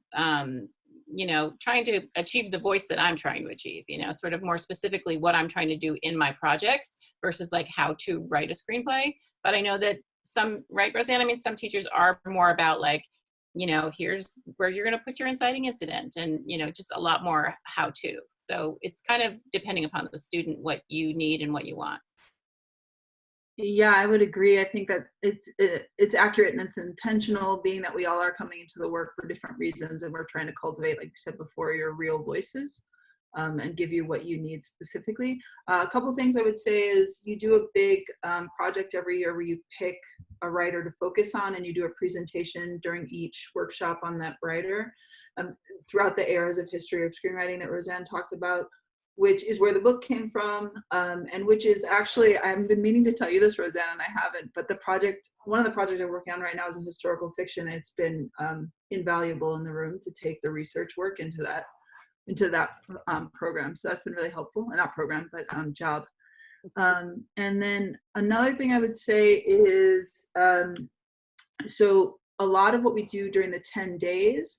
achieve the voice that I'm trying to achieve, sort of more specifically what I'm trying to do in my projects versus like how to write a screenplay. But I know that right, Roseanne? I mean, some teachers are more about like, here's where you're going to put your inciting incident and, just a lot more how to. So it's kind of depending upon the student, what you need and what you want. Yeah, I would agree. I think that it's accurate and it's intentional, being that we all are coming into the work for different reasons, and we're trying to cultivate, like you said before, your real voices, and give you what you need specifically. A couple things I would say is you do a big project every year where you pick a writer to focus on, and you do a presentation during each workshop on that writer throughout the eras of history of screenwriting that Roseanne talked about, which is where the book came from, and which is actually, I've been meaning to tell you this, Roseanne, and I haven't, but one of the projects I'm working on right now is a historical fiction. It's been invaluable in the room to take the research work into that program. So that's been really helpful, not program, but job. And then another thing I would say is, so a lot of what we do during the 10 days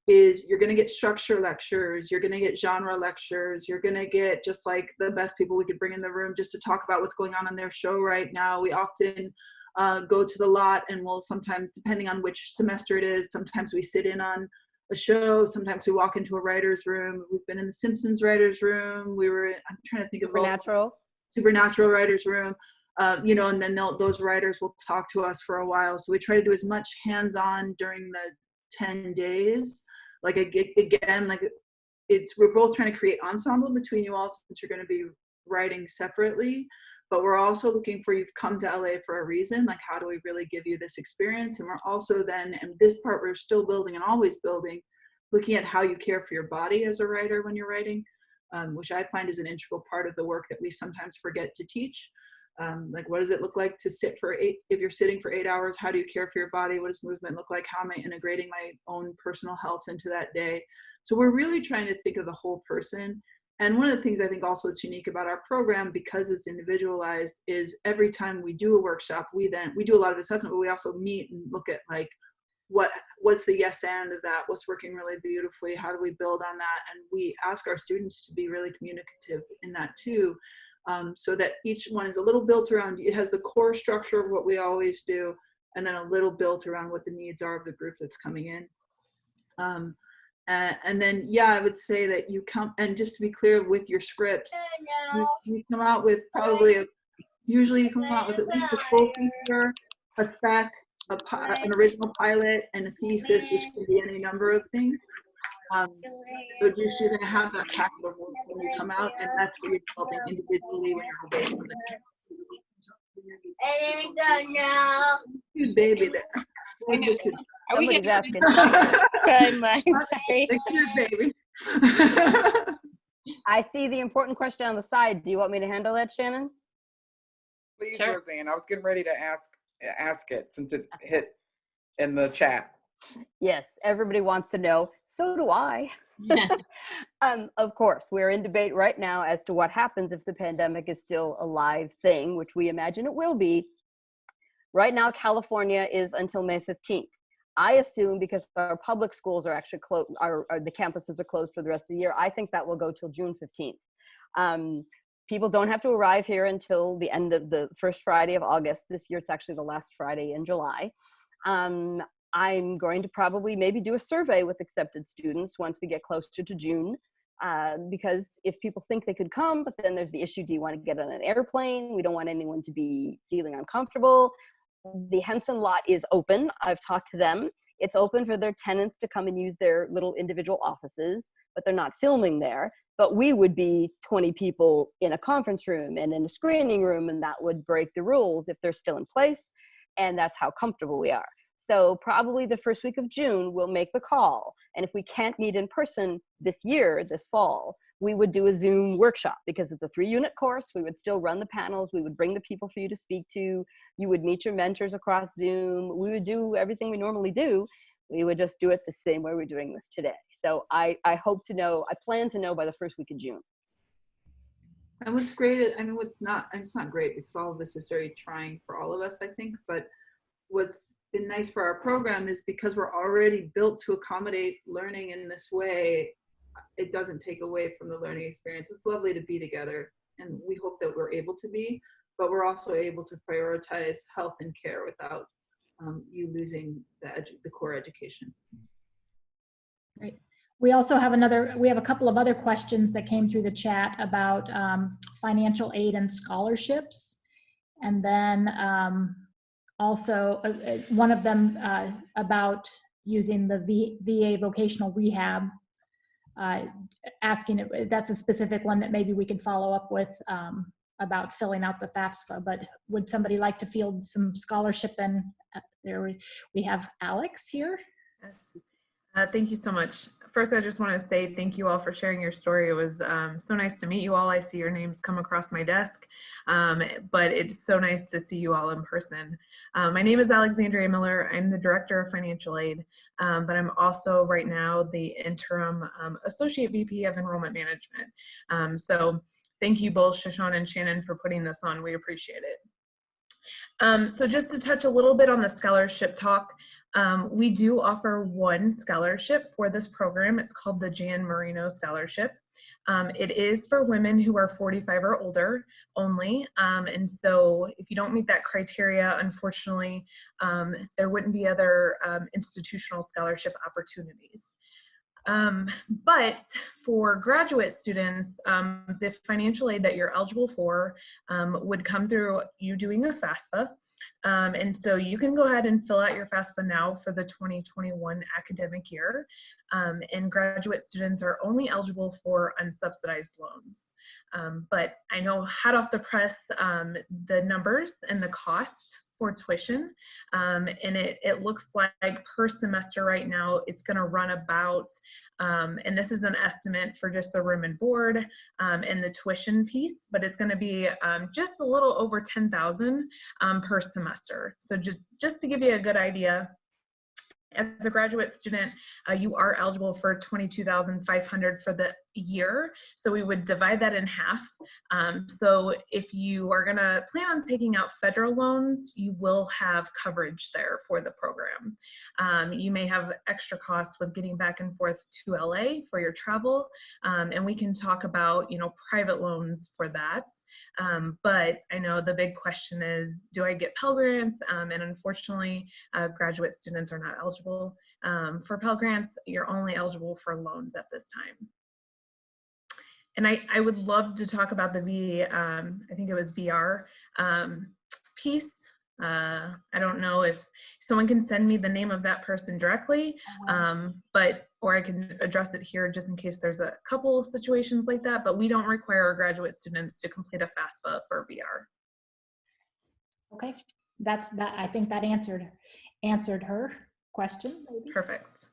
is you're going to get structure lectures, you're going to get genre lectures, you're going to get just like the best people we could bring in the room just to talk about what's going on their show right now. We often go to the lot, and we'll sometimes, depending on which semester it is, sometimes we sit in on a show, sometimes we walk into a writer's room. We've been in the Simpsons writer's room. We were, I'm trying to think of Supernatural writer's room. You know, and then those writers will talk to us for a while. So we try to do as much hands-on during the 10 days. Like again, like we're both trying to create ensemble between you all, since you're going to be writing separately, but we're also looking for, you've come to LA for a reason. Like, how do we really give you this experience? And we're also then, and this part we're still building and always building, looking at how you care for your body as a writer when you're writing, which I find is an integral part of the work that we sometimes forget to teach. Like, what does it look like to sit for if you're sitting for 8 hours, how do you care for your body? What does movement look like? How am I integrating my own personal health into that day? So we're really trying to think of the whole person. And one of the things I think also that's unique about our program, because it's individualized, is every time we do a workshop, we do a lot of assessment, but we also meet and look at like, what's the yes and of that? What's working really beautifully? How do we build on that? And we ask our students to be really communicative in that too. So that each one is a little built around, it has the core structure of what we always do, and then a little built around what the needs are of the group that's coming in. And then, yeah, I would say that you come, and just to be clear with your scripts, you come out with usually you come out with at least a full feature, a spec, an original pilot, and a thesis, which can be any number of things. So you're going to have that packet of works when you come out, and that's what you're developing individually when you're away from it. Cute baby there. Somebody's asking. Sorry. Cute baby. I see the important question on the side. Do you want me to handle that, Shannon? Please, Roseanne. I was getting ready to ask it since it hit in the chat. Yes, everybody wants to know. So do I. Of course, we're in debate right now as to what happens if the pandemic is still a live thing, which we imagine it will be. Right now, California is until May 15th. I assume because our public schools are actually closed, the campuses are closed for the rest of the year, I think that will go till June 15th. People don't have to arrive here until the end of the first Friday of August. This year, it's actually the last Friday in July. I'm going to probably maybe do a survey with accepted students once we get closer to June, because if people think they could come, but then there's the issue, do you want to get on an airplane? We don't want anyone to be feeling uncomfortable. The Henson lot is open. I've talked to them. It's open for their tenants to come and use their little individual offices, but they're not filming there. But we would be 20 people in a conference room and in a screening room, and that would break the rules if they're still in place. And that's how comfortable we are. So probably the first week of June, we'll make the call. And if we can't meet in person this year, this fall, we would do a Zoom workshop, because it's a 3-unit course. We would still run the panels. We would bring the people for you to speak to. You would meet your mentors across Zoom. We would do everything we normally do. We would just do it the same way we're doing this today. So I hope to know, I plan to know by the first week of June. And what's great, I mean, it's not great because all of this is very trying for all of us, I think, but what's been nice for our program is because we're already built to accommodate learning in this way, it doesn't take away from the learning experience. It's lovely to be together, and we hope that we're able to be, but we're also able to prioritize health and care without you losing the core education. Great. We also have a couple of other questions that came through the chat about financial aid and scholarships. And then also one of them about using the VA vocational rehab, asking, that's a specific one that maybe we can follow up with about filling out the FAFSA, but would somebody like to field some scholarship? And there we have Alex here. Yes. Thank you so much. First, I just want to say thank you all for sharing your story. It was so nice to meet you all. I see your names come across my desk, but it's so nice to see you all in person. My name is Alexandria Miller. I'm the Director of Financial Aid, but I'm also right now the Interim Associate VP of Enrollment Management. So thank you both, Shoshana and Shannon, for putting this on. We appreciate it. So just to touch a little bit on the scholarship talk, we do offer one scholarship for this program. It's called the Jan Moreno Scholarship. It is for women who are 45 or older only. And so if you don't meet that criteria, unfortunately, there wouldn't be other institutional scholarship opportunities. But for graduate students, the financial aid that you're eligible for would come through you doing a FAFSA. And so you can go ahead and fill out your FAFSA now for the 2021 academic year. And graduate students are only eligible for unsubsidized loans. But I know hot off the press, the numbers and the cost for tuition, and it looks like per semester right now it's going to run about, and this is an estimate for just the room and board and the tuition piece, but it's going to be just a little over $10,000 per semester. So just to give you a good idea, as a graduate student, you are eligible for $22,500 for the year. So we would divide that in half. So if you are going to plan on taking out federal loans, you will have coverage there for the program. You may have extra costs with getting back and forth to LA for your travel. And we can talk about, private loans for that. But I know the big question is, do I get Pell Grants? And unfortunately, graduate students are not eligible for Pell Grants. You're only eligible for loans at this time. And I would love to talk about the I think it was VR piece. I don't know if someone can send me the name of that person directly, or I can address it here just in case there's a couple of situations like that, but we don't require our graduate students to complete a FAFSA for VR. Okay, that's that. I think that answered her question. Maybe. Perfect.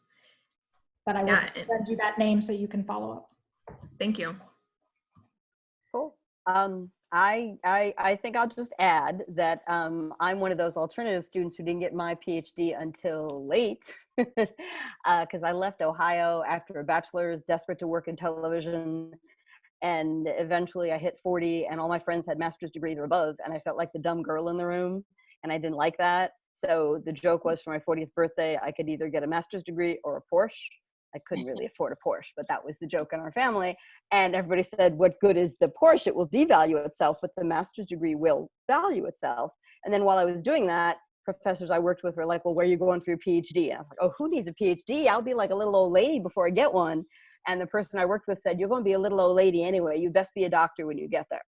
But I will send you that name so you can follow up. Thank you. Cool. I think I'll just add that I'm one of those alternative students who didn't get my PhD until late because I left Ohio after a bachelor's, desperate to work in television, and eventually I hit 40 and all my friends had master's degrees or above, and I felt like the dumb girl in the room, and I didn't like that. So the joke was, for my 40th birthday, I could either get a master's degree or a Porsche. I couldn't really afford a Porsche, but that was the joke in our family. And everybody said, what good is the Porsche? It will devalue itself, but the master's degree will value itself. And then while I was doing that, professors I worked with were like, well, where are you going for your PhD? And I was like, oh, who needs a PhD? I'll be like a little old lady before I get one. And the person I worked with said, you're going to be a little old lady anyway. You best be a doctor when you get there.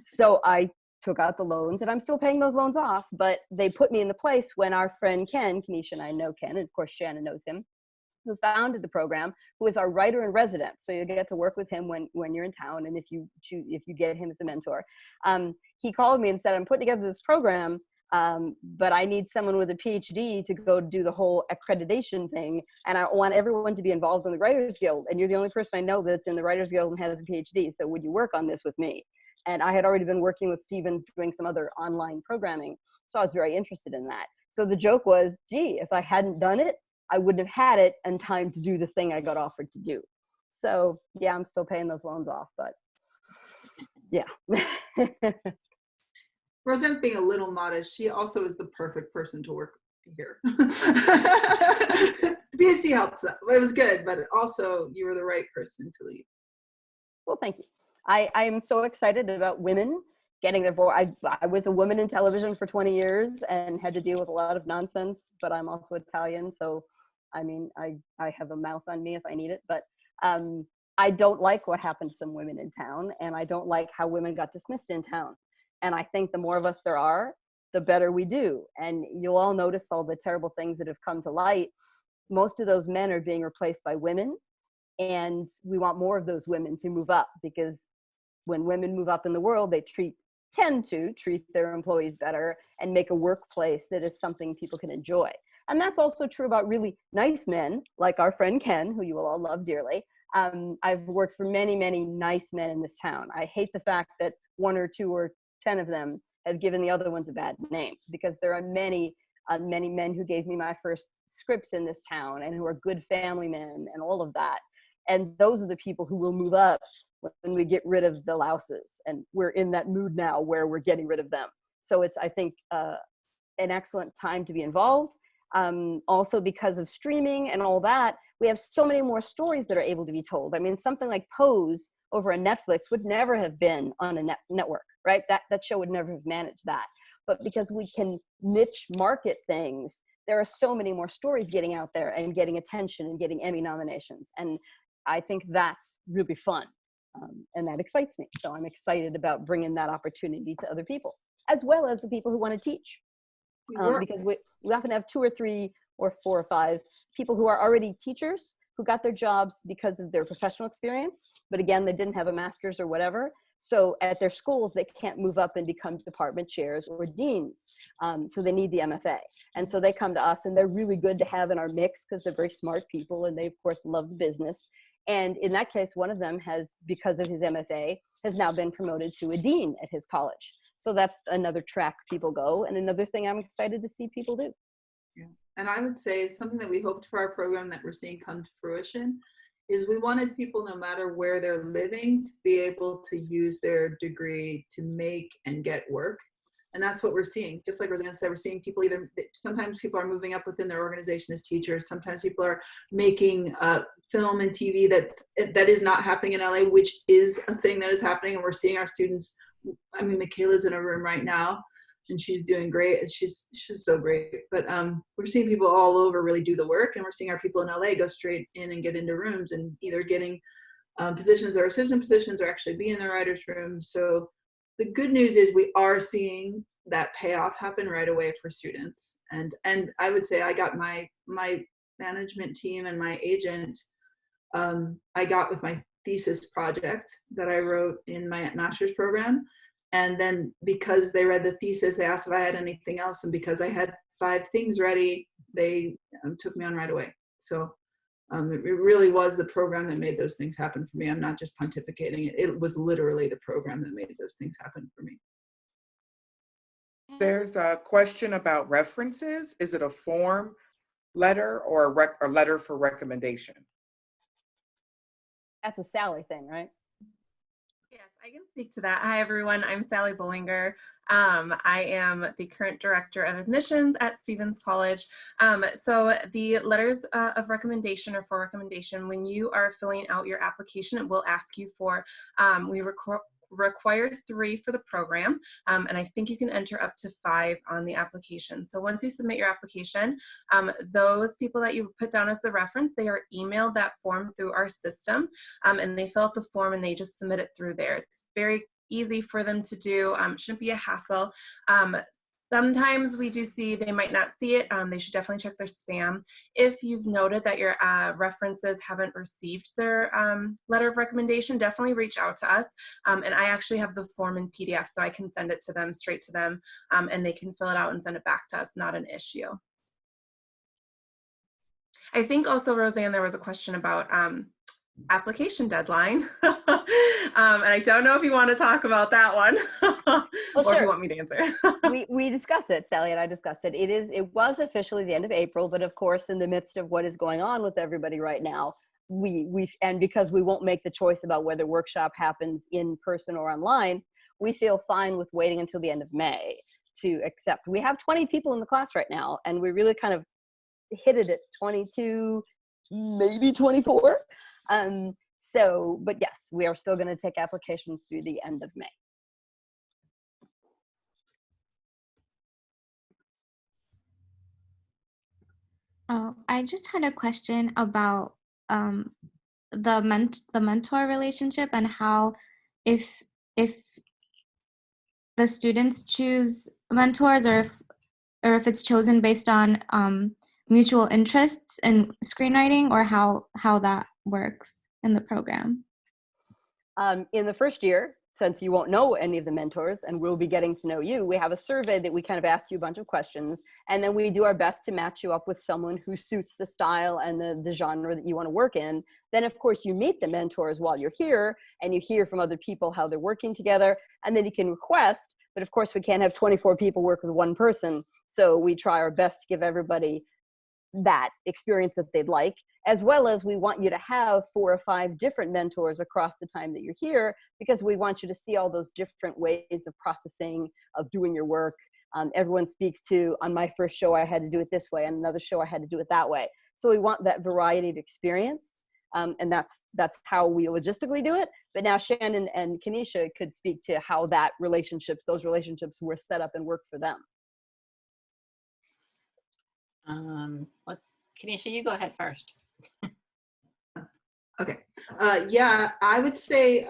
So I took out the loans, and I'm still paying those loans off, but they put me in the place when our friend Ken, Kenesha and I know Ken, and of course Shannon knows him, who founded the program, who is our writer in residence. So you get to work with him when you're in town, and if you get him as a mentor. He called me and said, I'm putting together this program, but I need someone with a PhD to go do the whole accreditation thing, and I want everyone to be involved in the Writers Guild, and you're the only person I know that's in the Writers Guild and has a PhD, so would you work on this with me? And I had already been working with Stevens doing some other online programming, so I was very interested in that. So the joke was, gee, if I hadn't done it, I wouldn't have had it in time to do the thing I got offered to do. So yeah, I'm still paying those loans off, but yeah. Roseanne's being a little modest. She also is the perfect person to work here. The PhD helps that. It was good, but also you were the right person to lead. Well, thank you. I am so excited about women getting their voice. I was a woman in television for 20 years and had to deal with a lot of nonsense, but I'm also Italian, so I mean, I have a mouth on me if I need it, but I don't like what happened to some women in town, and I don't like how women got dismissed in town. And I think the more of us there are, the better we do. And you'll all notice all the terrible things that have come to light. Most of those men are being replaced by women, and we want more of those women to move up, because when women move up in the world, they tend to treat their employees better and make a workplace that is something people can enjoy. And that's also true about really nice men, like our friend Ken, who you will all love dearly. I've worked for many, many nice men in this town. I hate the fact that 1 or 2 or 10 of them have given the other ones a bad name, because there are many men who gave me my first scripts in this town and who are good family men and all of that. And those are the people who will move up when we get rid of the louses, and we're in that mood now where we're getting rid of them. So it's, I think, an excellent time to be involved. Also because of streaming and all that, we have so many more stories that are able to be told. I mean, something like Pose over on Netflix would never have been on a network, right? That show would never have managed that. But because we can niche market things, there are so many more stories getting out there and getting attention and getting Emmy nominations. And I think that's really fun. And that excites me. So I'm excited about bringing that opportunity to other people, as well as the people who want to teach. Because we often have 2 or 3 or 4 or 5 people who are already teachers who got their jobs because of their professional experience. But again, they didn't have a master's or whatever. So at their schools, they can't move up and become department chairs or deans. So they need the MFA. And so they come to us, and they're really good to have in our mix because they're very smart people, and they, of course, love the business. And in that case, one of them has, because of his MFA, has now been promoted to a dean at his college. So that's another track people go, and another thing I'm excited to see people do. Yeah. And I would say something that we hoped for our program that we're seeing come to fruition is we wanted people, no matter where they're living, to be able to use their degree to make and get work. And that's what we're seeing. Just like Roseanne said, we're seeing people either, sometimes people are moving up within their organization as teachers. Sometimes people are making film and TV that is not happening in LA, which is a thing that is happening. And we're seeing our students. I mean, Michaela's in a room right now, and she's doing great. She's so great. But we're seeing people all over really do the work, and we're seeing our people in LA go straight in and get into rooms and either getting positions or assistant positions or actually be in the writer's room. So the good news is we are seeing that payoff happen right away for students. And I would say I got my management team and my agent, I got with my thesis project that I wrote in my master's program. And then because they read the thesis, they asked if I had anything else. And because I had 5 things ready, they took me on right away. So it really was the program that made those things happen for me. I'm not just pontificating. It was literally the program that made those things happen for me. There's a question about references. Is it a form letter or a letter for recommendation? That's a Sally thing, right? Yes, I can speak to that. Hi, everyone. I'm Sally Bollinger. I am the current director of admissions at Stevens College. So the letters of recommendation or for recommendation, when you are filling out your application, it will ask you for, we require 3 for the program, and I think you can enter up to 5 on the application. So once you submit your application, those people that you put down as the reference, they are emailed that form through our system, and they fill out the form and they just submit it through there. It's very easy for them to do. It shouldn't be a hassle. Sometimes we do see they might not see it. They should definitely check their spam. If you've noted that your references haven't received their letter of recommendation, definitely reach out to us. And I actually have the form in PDF, so I can send it to them, straight to them, and they can fill it out and send it back to us, not an issue. I think also, Roseanne, there was a question about application deadline. And I don't know if you want to talk about that one or sure. if you want me to answer. we discussed it, Sally and I discussed it. It was officially the end of April, but of course, in the midst of what is going on with everybody right now, and because we won't make the choice about whether workshop happens in person or online, we feel fine with waiting until the end of May to accept. We have 20 people in the class right now, and we really kind of hit it at 22, maybe 24. But yes, we are still going to take applications through the end of May. Oh, I just had a question about the mentor relationship and how if the students choose mentors or if it's chosen based on mutual interests in screenwriting, or how that works in the program. In the first year, since you won't know any of the mentors and we'll be getting to know you, we have a survey that we kind of ask you a bunch of questions, and then we do our best to match you up with someone who suits the style and the genre that you want to work in. Then of course you meet the mentors while you're here, and you hear from other people how they're working together, and then you can request, but of course we can't have 24 people work with one person, so we try our best to give everybody that experience that they'd like, as well as we want you to have 4 or 5 different mentors across the time that you're here, because we want you to see all those different ways of processing, of doing your work. Everyone speaks to, on my first show, I had to do it this way, and another show, I had to do it that way. So we want that variety of experience, and that's how we logistically do it. But now Shannon and Kenesha could speak to how those relationships were set up and worked for them. Kenesha, you go ahead first. Okay. Yeah, I would say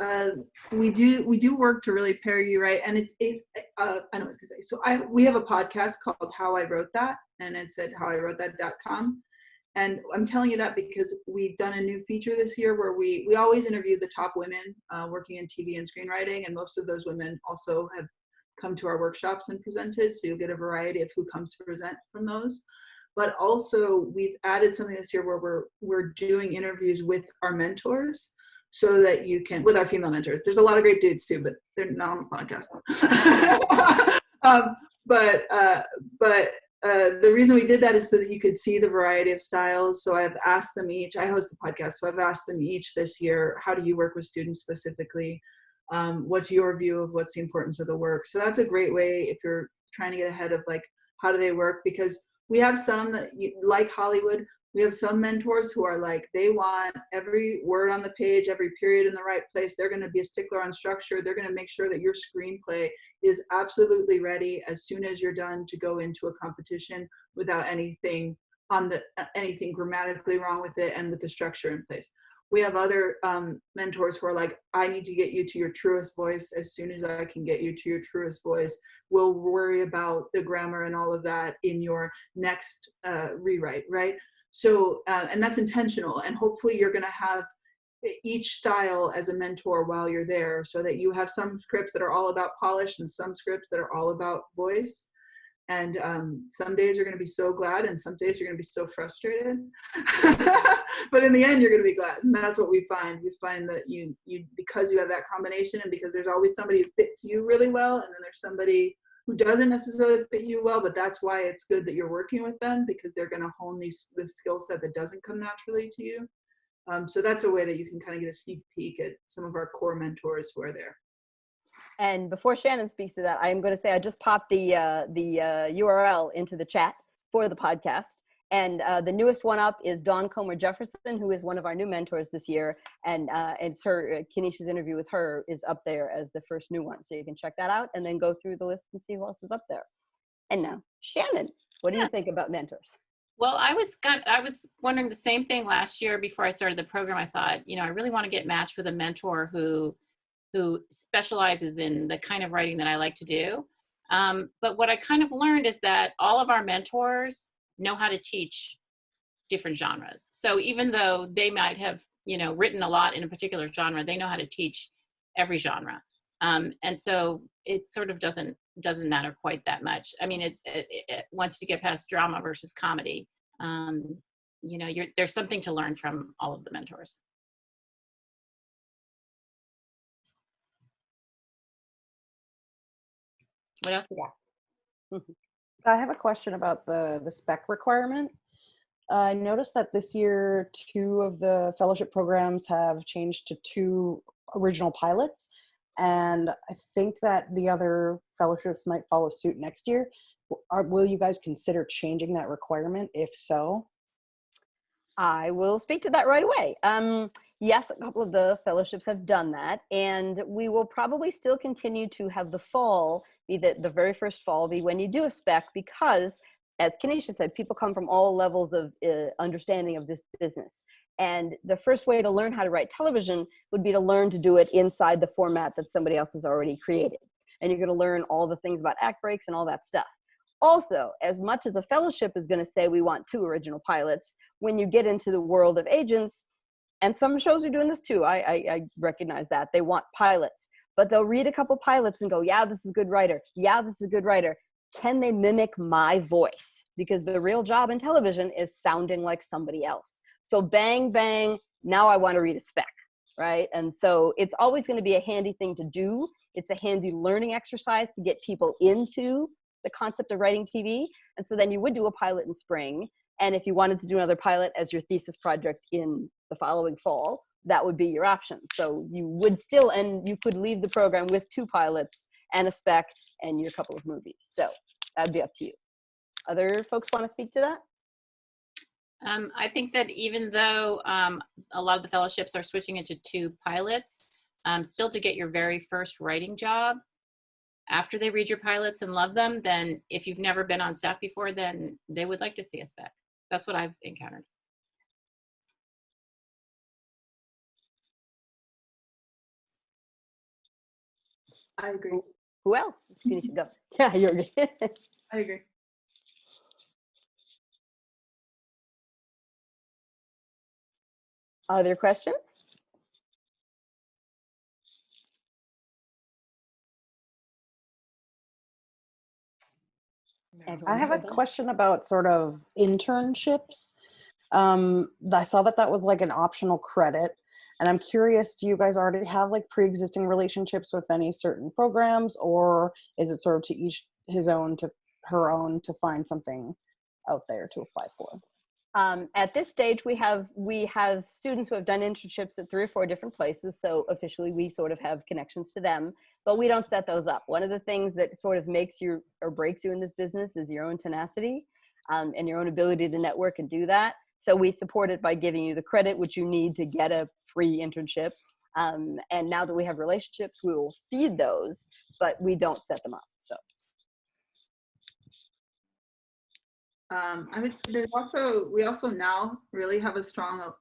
we do work to really pair you right, and I know what I was gonna say. So we have a podcast called How I Wrote That, and it's at howIwrotethat.com. And I'm telling you that because we've done a new feature this year where we always interview the top women working in TV and screenwriting, and most of those women also have come to our workshops and presented, so you'll get a variety of who comes to present from those. But also we've added something this year where we're doing interviews with our mentors, so that you can, with our female mentors. There's a lot of great dudes too, but they're not on the podcast. The reason we did that is so that you could see the variety of styles. So I've asked them each, I host the podcast, so I've asked them each this year, how do you work with students specifically? What's your view of what's the importance of the work? So that's a great way if you're trying to get ahead of like, how do they work? Because we have some that, like Hollywood, we have some mentors who are like, they want every word on the page, every period in the right place. They're going to be a stickler on structure. They're going to make sure that your screenplay is absolutely ready as soon as you're done to go into a competition without anything grammatically wrong with it and with the structure in place. We have other mentors who are like, I need to get you to your truest voice as soon as I can get you to your truest voice. We'll worry about the grammar and all of that in your next rewrite, right? So, and that's intentional. And hopefully you're going to have each style as a mentor while you're there, so that you have some scripts that are all about polish and some scripts that are all about voice. And some days you're going to be so glad, and some days you're going to be so frustrated. But in the end, you're going to be glad. And that's what we find. We find that you because you have that combination, and because there's always somebody who fits you really well, and then there's somebody who doesn't necessarily fit you well, but that's why it's good that you're working with them, because they're going to hone this skill set that doesn't come naturally to you. So that's a way that you can kind of get a sneak peek at some of our core mentors who are there. And before Shannon speaks to that, I am going to say I just popped the URL into the chat for the podcast. And the newest one up is Dawn Comer Jefferson, who is one of our new mentors this year. And it's her, Kenesha's interview with her is up there as the first new one. So you can check that out and then go through the list and see who else is up there. And now, Shannon, what do you think about mentors? Well, I was wondering the same thing last year before I started the program. I thought, I really want to get matched with a mentor who specializes in the kind of writing that I like to do. But what I kind of learned is that all of our mentors know how to teach different genres. So even though they might have, written a lot in a particular genre, they know how to teach every genre. And so it sort of doesn't matter quite that much. I mean, once you get past drama versus comedy, there's something to learn from all of the mentors. What else you got? I have a question about the spec requirement. I noticed that this year 2 of the fellowship programs have changed to 2 original pilots, and I think that the other fellowships might follow suit next year. Will you guys consider changing that requirement? If so, I will speak to that right away. Yes, a couple of the fellowships have done that, and we will probably still continue to have the fall be the very first fall be when you do a spec, because as Kenesha said, people come from all levels of understanding of this business. And the first way to learn how to write television would be to learn to do it inside the format that somebody else has already created. And you're going to learn all the things about act breaks and all that stuff. Also, as much as a fellowship is going to say we want 2 original pilots, when you get into the world of agents, and some shows are doing this too, I recognize that, they want pilots. But they'll read a couple pilots and go, yeah, this is a good writer. Yeah, this is a good writer. Can they mimic my voice? Because the real job in television is sounding like somebody else. So bang, bang, now I want to read a spec, right? And so it's always going to be a handy thing to do. It's a handy learning exercise to get people into the concept of writing TV. And so then you would do a pilot in spring. And if you wanted to do another pilot as your thesis project in the following fall, that would be your option. So you would still, and you could leave the program with 2 pilots and a spec and your couple of movies. So that'd be up to you. Other folks want to speak to that? I think that even though a lot of the fellowships are switching into 2 pilots, still to get your very first writing job, after they read your pilots and love them, then if you've never been on staff before, then they would like to see a spec. That's what I've encountered. I agree. Who else? You should go. Yeah, you're good. I agree. Other questions? I have a question about sort of internships. I saw that that was like an optional credit, and I'm curious, do you guys already have like pre-existing relationships with any certain programs, or is it sort of to each his own, to her own, to find something out there to apply for? At this stage, we have students who have done internships at 3 or 4 different places. So officially, we sort of have connections to them, but we don't set those up. One of the things that sort of makes you or breaks you in this business is your own tenacity and your own ability to network and do that. So we support it by giving you the credit which you need to get a free internship. And now that we have relationships, we will feed those, but we don't set them up. So. I would say we also now really have a strong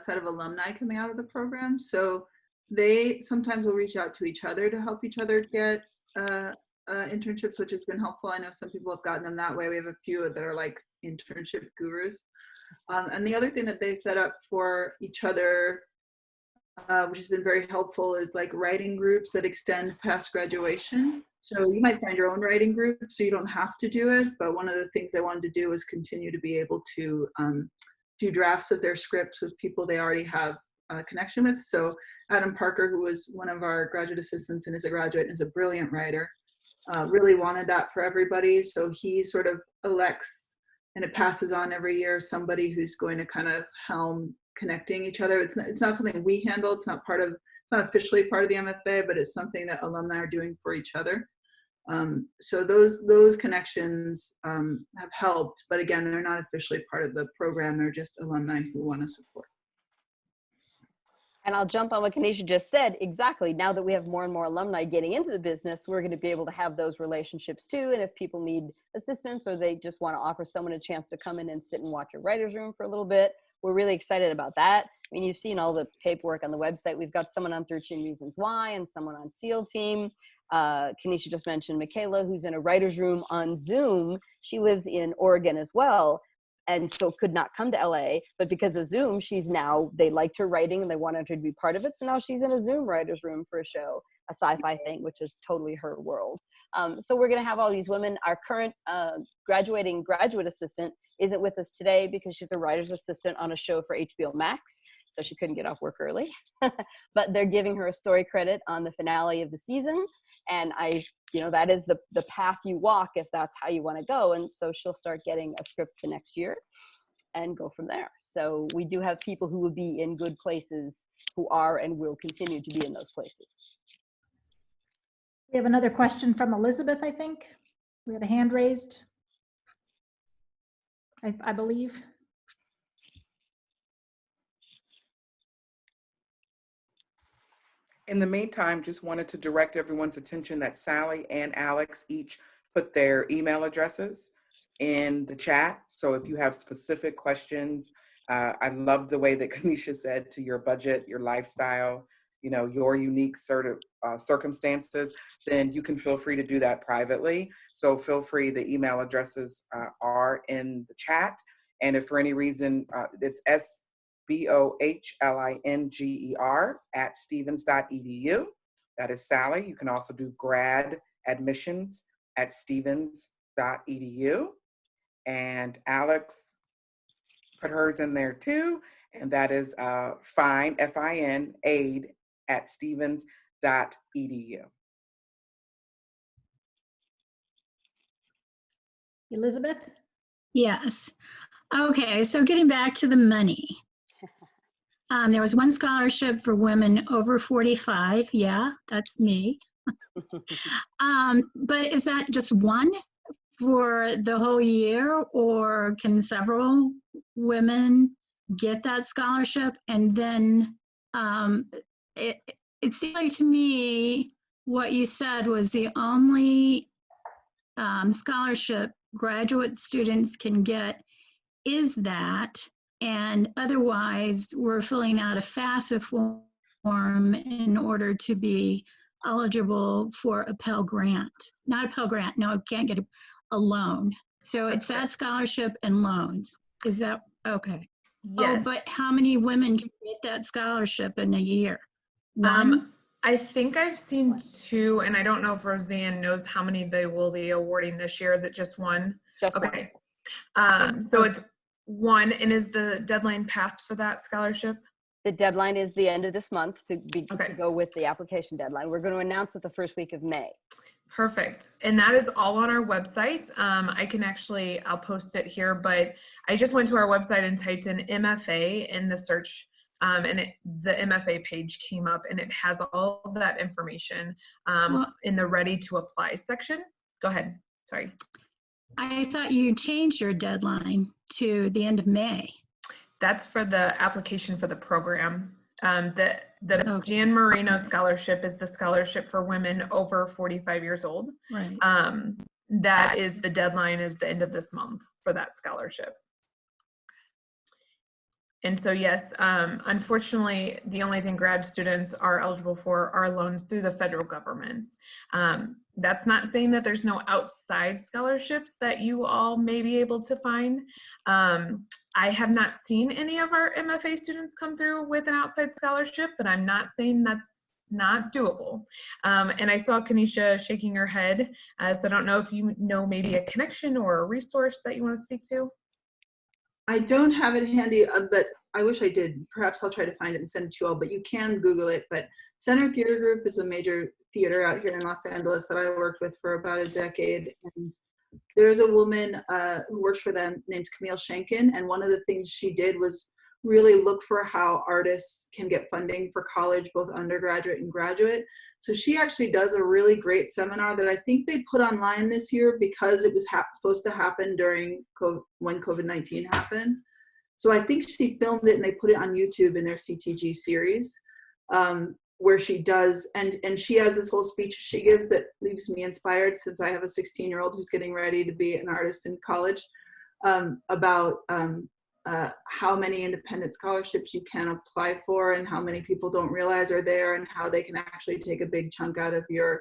set of alumni coming out of the program. So they sometimes will reach out to each other to help each other get internships, which has been helpful. I know some people have gotten them that way. We have a few that are like internship gurus. And the other thing that they set up for each other, which has been very helpful, is like writing groups that extend past graduation. So you might find your own writing group, so you don't have to do it. But one of the things they wanted to do was continue to be able to do drafts of their scripts with people they already have a connection with. So Adam Parker, who was one of our graduate assistants and is a graduate and is a brilliant writer, really wanted that for everybody. So he sort of elects, and it passes on every year, somebody who's going to kind of helm connecting each other. It's not something we handle. It's not officially part of the MFA, but it's something that alumni are doing for each other. So those connections have helped, but again, they're not officially part of the program. They're just alumni who want to support. And I'll jump on what Kanisha just said. Exactly. Now that we have more and more alumni getting into the business, we're going to be able to have those relationships too. And if people need assistance or they just want to offer someone a chance to come in and sit and watch a writer's room for a little bit, we're really excited about that. I mean, you've seen all the paperwork on the website. We've got someone on 13 Reasons Why and someone on SEAL Team. Kanisha just mentioned Michaela, who's in a writer's room on Zoom. She lives in Oregon as well, and so could not come to LA, but because of Zoom, they liked her writing and they wanted her to be part of it. So now she's in a Zoom writer's room for a show, a sci-fi thing, which is totally her world. So we're gonna have all these women. Our current graduating graduate assistant isn't with us today because she's a writer's assistant on a show for HBO Max, so she couldn't get off work early. But they're giving her a story credit on the finale of the season. And that is the path you walk if that's how you want to go. And so she'll start getting a script the next year and go from there. So we do have people who will be in good places who are and will continue to be in those places. We have another question from Elizabeth, I think. We had a hand raised, I believe. In the meantime, just wanted to direct everyone's attention that Sally and Alex each put their email addresses in the chat. So if you have specific questions, I love the way that Kanisha said, to your budget, your lifestyle, your unique circumstances, then you can feel free to do that privately. So feel free, the email addresses are in the chat. And if for any reason, it's SBOHLINGER@stevens.edu. That is Sally. You can also do gradadmissions@stevens.edu. And Alex put hers in there too. And that is FINE, F-I-N, aid@stevens.edu. Elizabeth? Yes. Okay, so getting back to the money. There was one scholarship for women over 45. Yeah, that's me. But is that just one for the whole year, or can several women get that scholarship? And then it seemed like to me what you said was the only scholarship graduate students can get is that, and otherwise we're filling out a FAFSA form in order to be eligible for a Pell Grant. Not a Pell Grant, no, can't get a loan. So it's that scholarship and loans. Is that okay? Yes. Oh, but how many women can get that scholarship in a year? One? I think I've seen 2, and I don't know if Roseanne knows how many they will be awarding this year. Is it just one? Just okay. So it's 1, and is the deadline passed for that scholarship? The deadline is the end of this month to go with the application deadline. We're going to announce it the first week of May. Perfect. And that is all on our website. I'll post it here, but I just went to our website and typed in MFA in the search, and the MFA page came up, and it has all of that information in the ready to apply section. Go ahead. Sorry. I thought you changed your deadline to the end of May. That's for the application for the program. The Jan Moreno Scholarship is the scholarship for women over 45 years old. Right. That is the deadline is the end of this month for that scholarship. And so, yes, unfortunately, the only thing grad students are eligible for are loans through the federal government. That's not saying that there's no outside scholarships that you all may be able to find. I have not seen any of our MFA students come through with an outside scholarship, but I'm not saying that's not doable. And I saw Kanisha shaking her head, so I don't know if you know maybe a connection or a resource that you want to speak to. I don't have it handy, but I wish I did. Perhaps I'll try to find it and send it to you all, but you can Google it. But Center Theater Group is a major theater out here in Los Angeles that I worked with for about a decade. And there's a woman who works for them named Camille Schenken, and one of the things she did was really look for how artists can get funding for college, both undergraduate and graduate. So she actually does a really great seminar that I think they put online this year because it was supposed to happen during when COVID-19 happened. So I think she filmed it and they put it on YouTube in their CTG series, where she does, and she has this whole speech she gives that leaves me inspired, since I have a 16-year-old who's getting ready to be an artist in college, about how many independent scholarships you can apply for and how many people don't realize are there and how they can actually take a big chunk out of your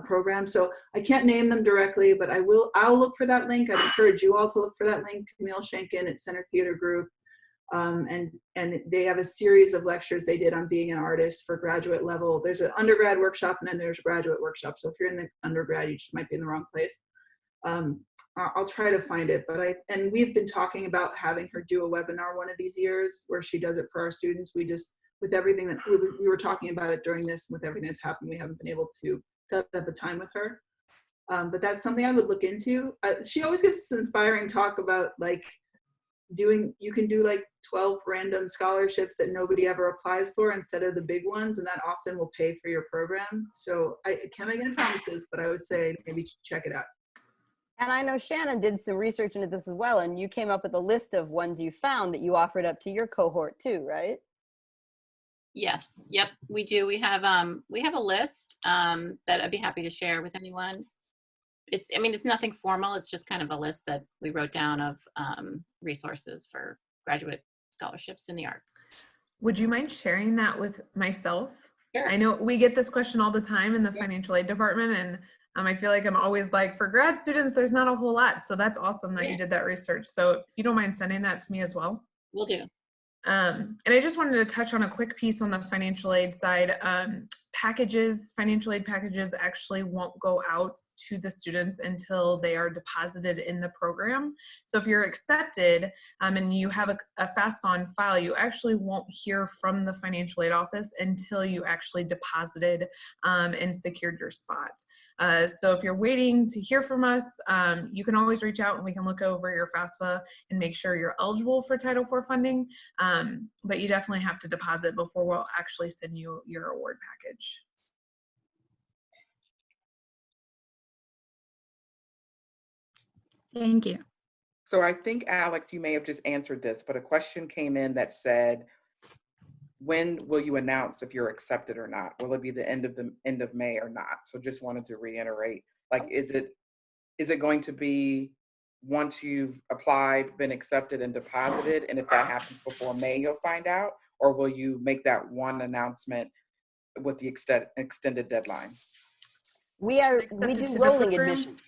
program. So I can't name them directly, but I'll look for that link. I'd encourage you all to look for that link. Camille Schenken at Center Theater Group. And they have a series of lectures they did on being an artist for graduate level. There's an undergrad workshop and then there's a graduate workshop. So if you're in the undergrad, you just might be in the wrong place. I'll try to find it, and we've been talking about having her do a webinar one of these years where she does it for our students. With everything that we were talking about it during this, with everything that's happened, we haven't been able to set up a time with her. But that's something I would look into. She always gives this inspiring talk about you can do like 12 random scholarships that nobody ever applies for instead of the big ones, and that often will pay for your program. So I can't make any promises, but I would say maybe check it out. And I know Shannon did some research into this as well, and you came up with a list of ones you found that you offered up to your cohort too, right? Yes. Yep. We do. We have a list that I'd be happy to share with anyone. It's nothing formal. It's just kind of a list that we wrote down of resources for graduate scholarships in the arts. Would you mind sharing that with myself? Sure. I know we get this question all the time in the financial aid department, and I feel like I'm always like, for grad students, there's not a whole lot. So that's awesome that you did that research. So if you don't mind sending that to me as well. Will do. And I just wanted to touch on a quick piece on the financial aid side. packages, financial aid packages actually won't go out to the students until they are deposited in the program. So if you're accepted and you have a FAFSA on file, you actually won't hear from the financial aid office until you actually deposited and secured your spot. So if you're waiting to hear from us, you can always reach out and we can look over your FAFSA and make sure you're eligible for Title IV funding. But you definitely have to deposit before we'll actually send you your award package. Thank you. So I think, Alex, you may have just answered this, but a question came in that said, when will you announce if you're accepted or not? Will it be the end of May or not? So just wanted to reiterate, like, is it going to be once you've applied, been accepted and deposited, and if that happens before May, you'll find out? Or will you make that one announcement with the extended deadline? We do rolling admissions.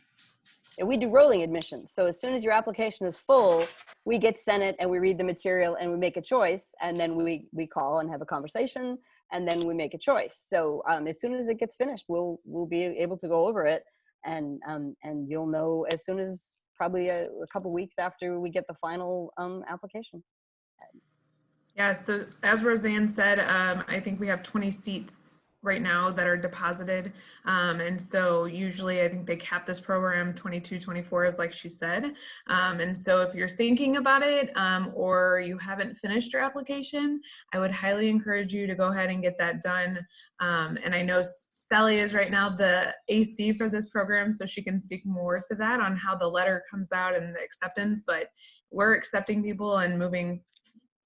And we do rolling admissions. So as soon as your application is full, we get sent it and we read the material and we make a choice. And then we call and have a conversation and then we make a choice. So as soon as it gets finished, we'll be able to go over it and you'll know as soon as probably a couple weeks after we get the final application. Yeah, so as Roseanne said, I think we have 20 seats right now that are deposited. And so usually I think they cap this program 22, 24 is like she said. And so if you're thinking about it or you haven't finished your application, I would highly encourage you to go ahead and get that done. And I know Sally is right now the AC for this program, so she can speak more to that on how the letter comes out and the acceptance, but we're accepting people and moving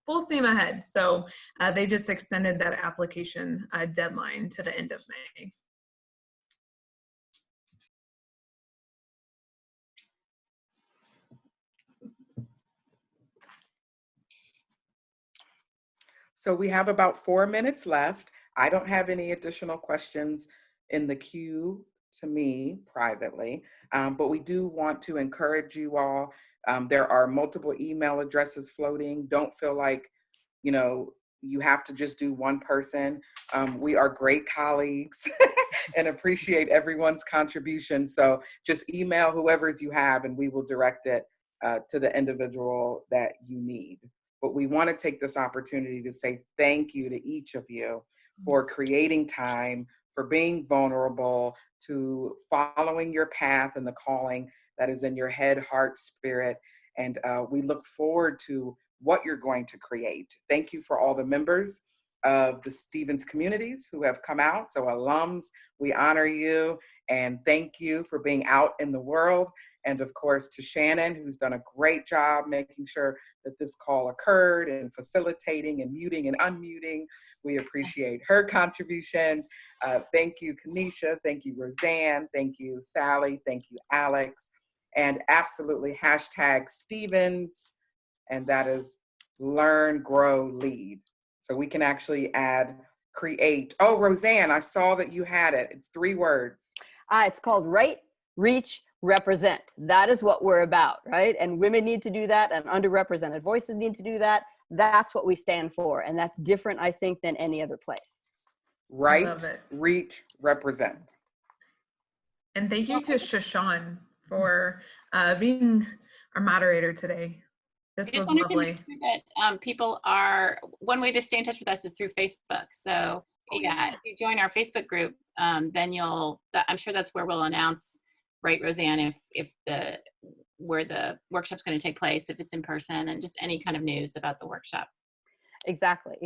full steam ahead. So they just extended that application deadline to the end of May. So we have about 4 minutes left. I don't have any additional questions in the queue to me privately, but we do want to encourage you all. There are multiple email addresses floating. Don't feel like, you have to just do one person. We are great colleagues and appreciate everyone's contribution. So just email whoever's you have and we will direct it to the individual that you need. But we want to take this opportunity to say thank you to each of you for creating time, for being vulnerable, to following your path and the calling that is in your head, heart, spirit. And we look forward to what you're going to create. Thank you for all the members of the Stevens communities who have come out. So alums, we honor you and thank you for being out in the world. And of course to Shannon, who's done a great job making sure that this call occurred and facilitating and muting and unmuting. We appreciate her contributions. Thank you, Kanisha. Thank you, Roseanne. Thank you, Sally. Thank you, Alex. And absolutely #Stevens. And that is learn, grow, lead. So we can actually add create. Oh, Roseanne, I saw that you had it. It's 3 words. It's called Write, Reach, Represent. That is what we're about, right? And women need to do that and underrepresented voices need to do that. That's what we stand for. And that's different, I think, than any other place. Write, reach, represent. And thank you to Shashan for being our moderator today. This I just was wanted to lovely. make sure that people one way to stay in touch with us is through Facebook. So if you join our Facebook group, then I'm sure that's where we'll announce, right, Roseanne, where the workshop's going to take place, if it's in person, and just any kind of news about the workshop. Exactly.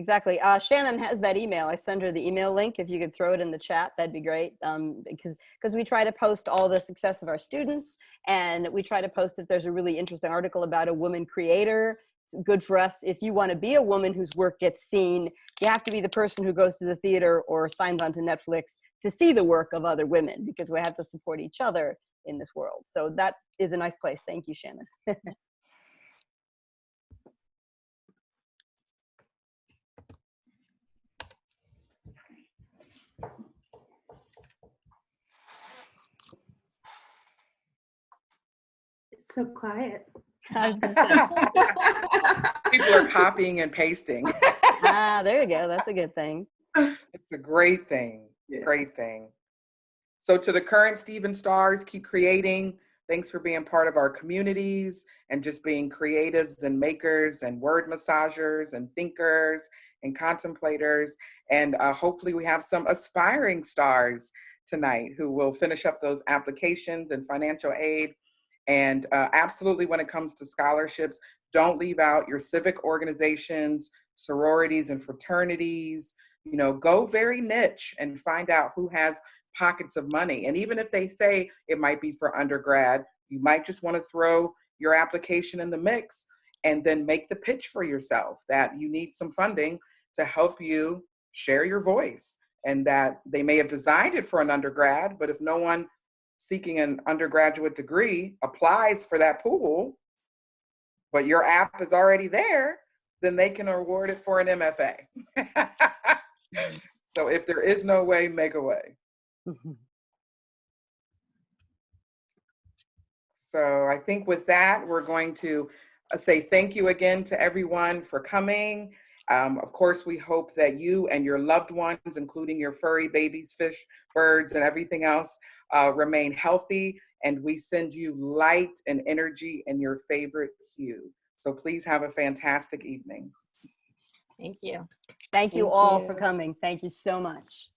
Shannon has that email. I send her the email link. If you could throw it in the chat, that'd be great. Because we try to post all the success of our students, and we try to post if there's a really interesting article about a woman creator. It's good for us. If you want to be a woman whose work gets seen, you have to be the person who goes to the theater or signs on to Netflix to see the work of other women, because we have to support each other in this world. So that is a nice place. Thank you, Shannon. It's so quiet. I was gonna say. People are copying and pasting. There you go. That's a good thing. It's a great thing. Great thing. So to the current Stephen Stars, keep creating. Thanks for being part of our communities and just being creatives and makers and word massagers and thinkers and contemplators. And hopefully we have some aspiring stars tonight who will finish up those applications and financial aid. And absolutely, when it comes to scholarships, don't leave out your civic organizations, sororities and fraternities. You know, go very niche and find out who has pockets of money. And even if they say it might be for undergrad, you might just want to throw your application in the mix and then make the pitch for yourself that you need some funding to help you share your voice, and that they may have designed it for an undergrad, but if no one seeking an undergraduate degree applies for that pool, but your app is already there, then they can award it for an MFA. So if there is no way, make a way. So I think with that, we're going to say thank you again to everyone for coming. Of course, we hope that you and your loved ones, including your furry babies, fish, birds, and everything else, remain healthy. And we send you light and energy in your favorite hue. So please have a fantastic evening. Thank you. Thank you all for coming. Thank you so much.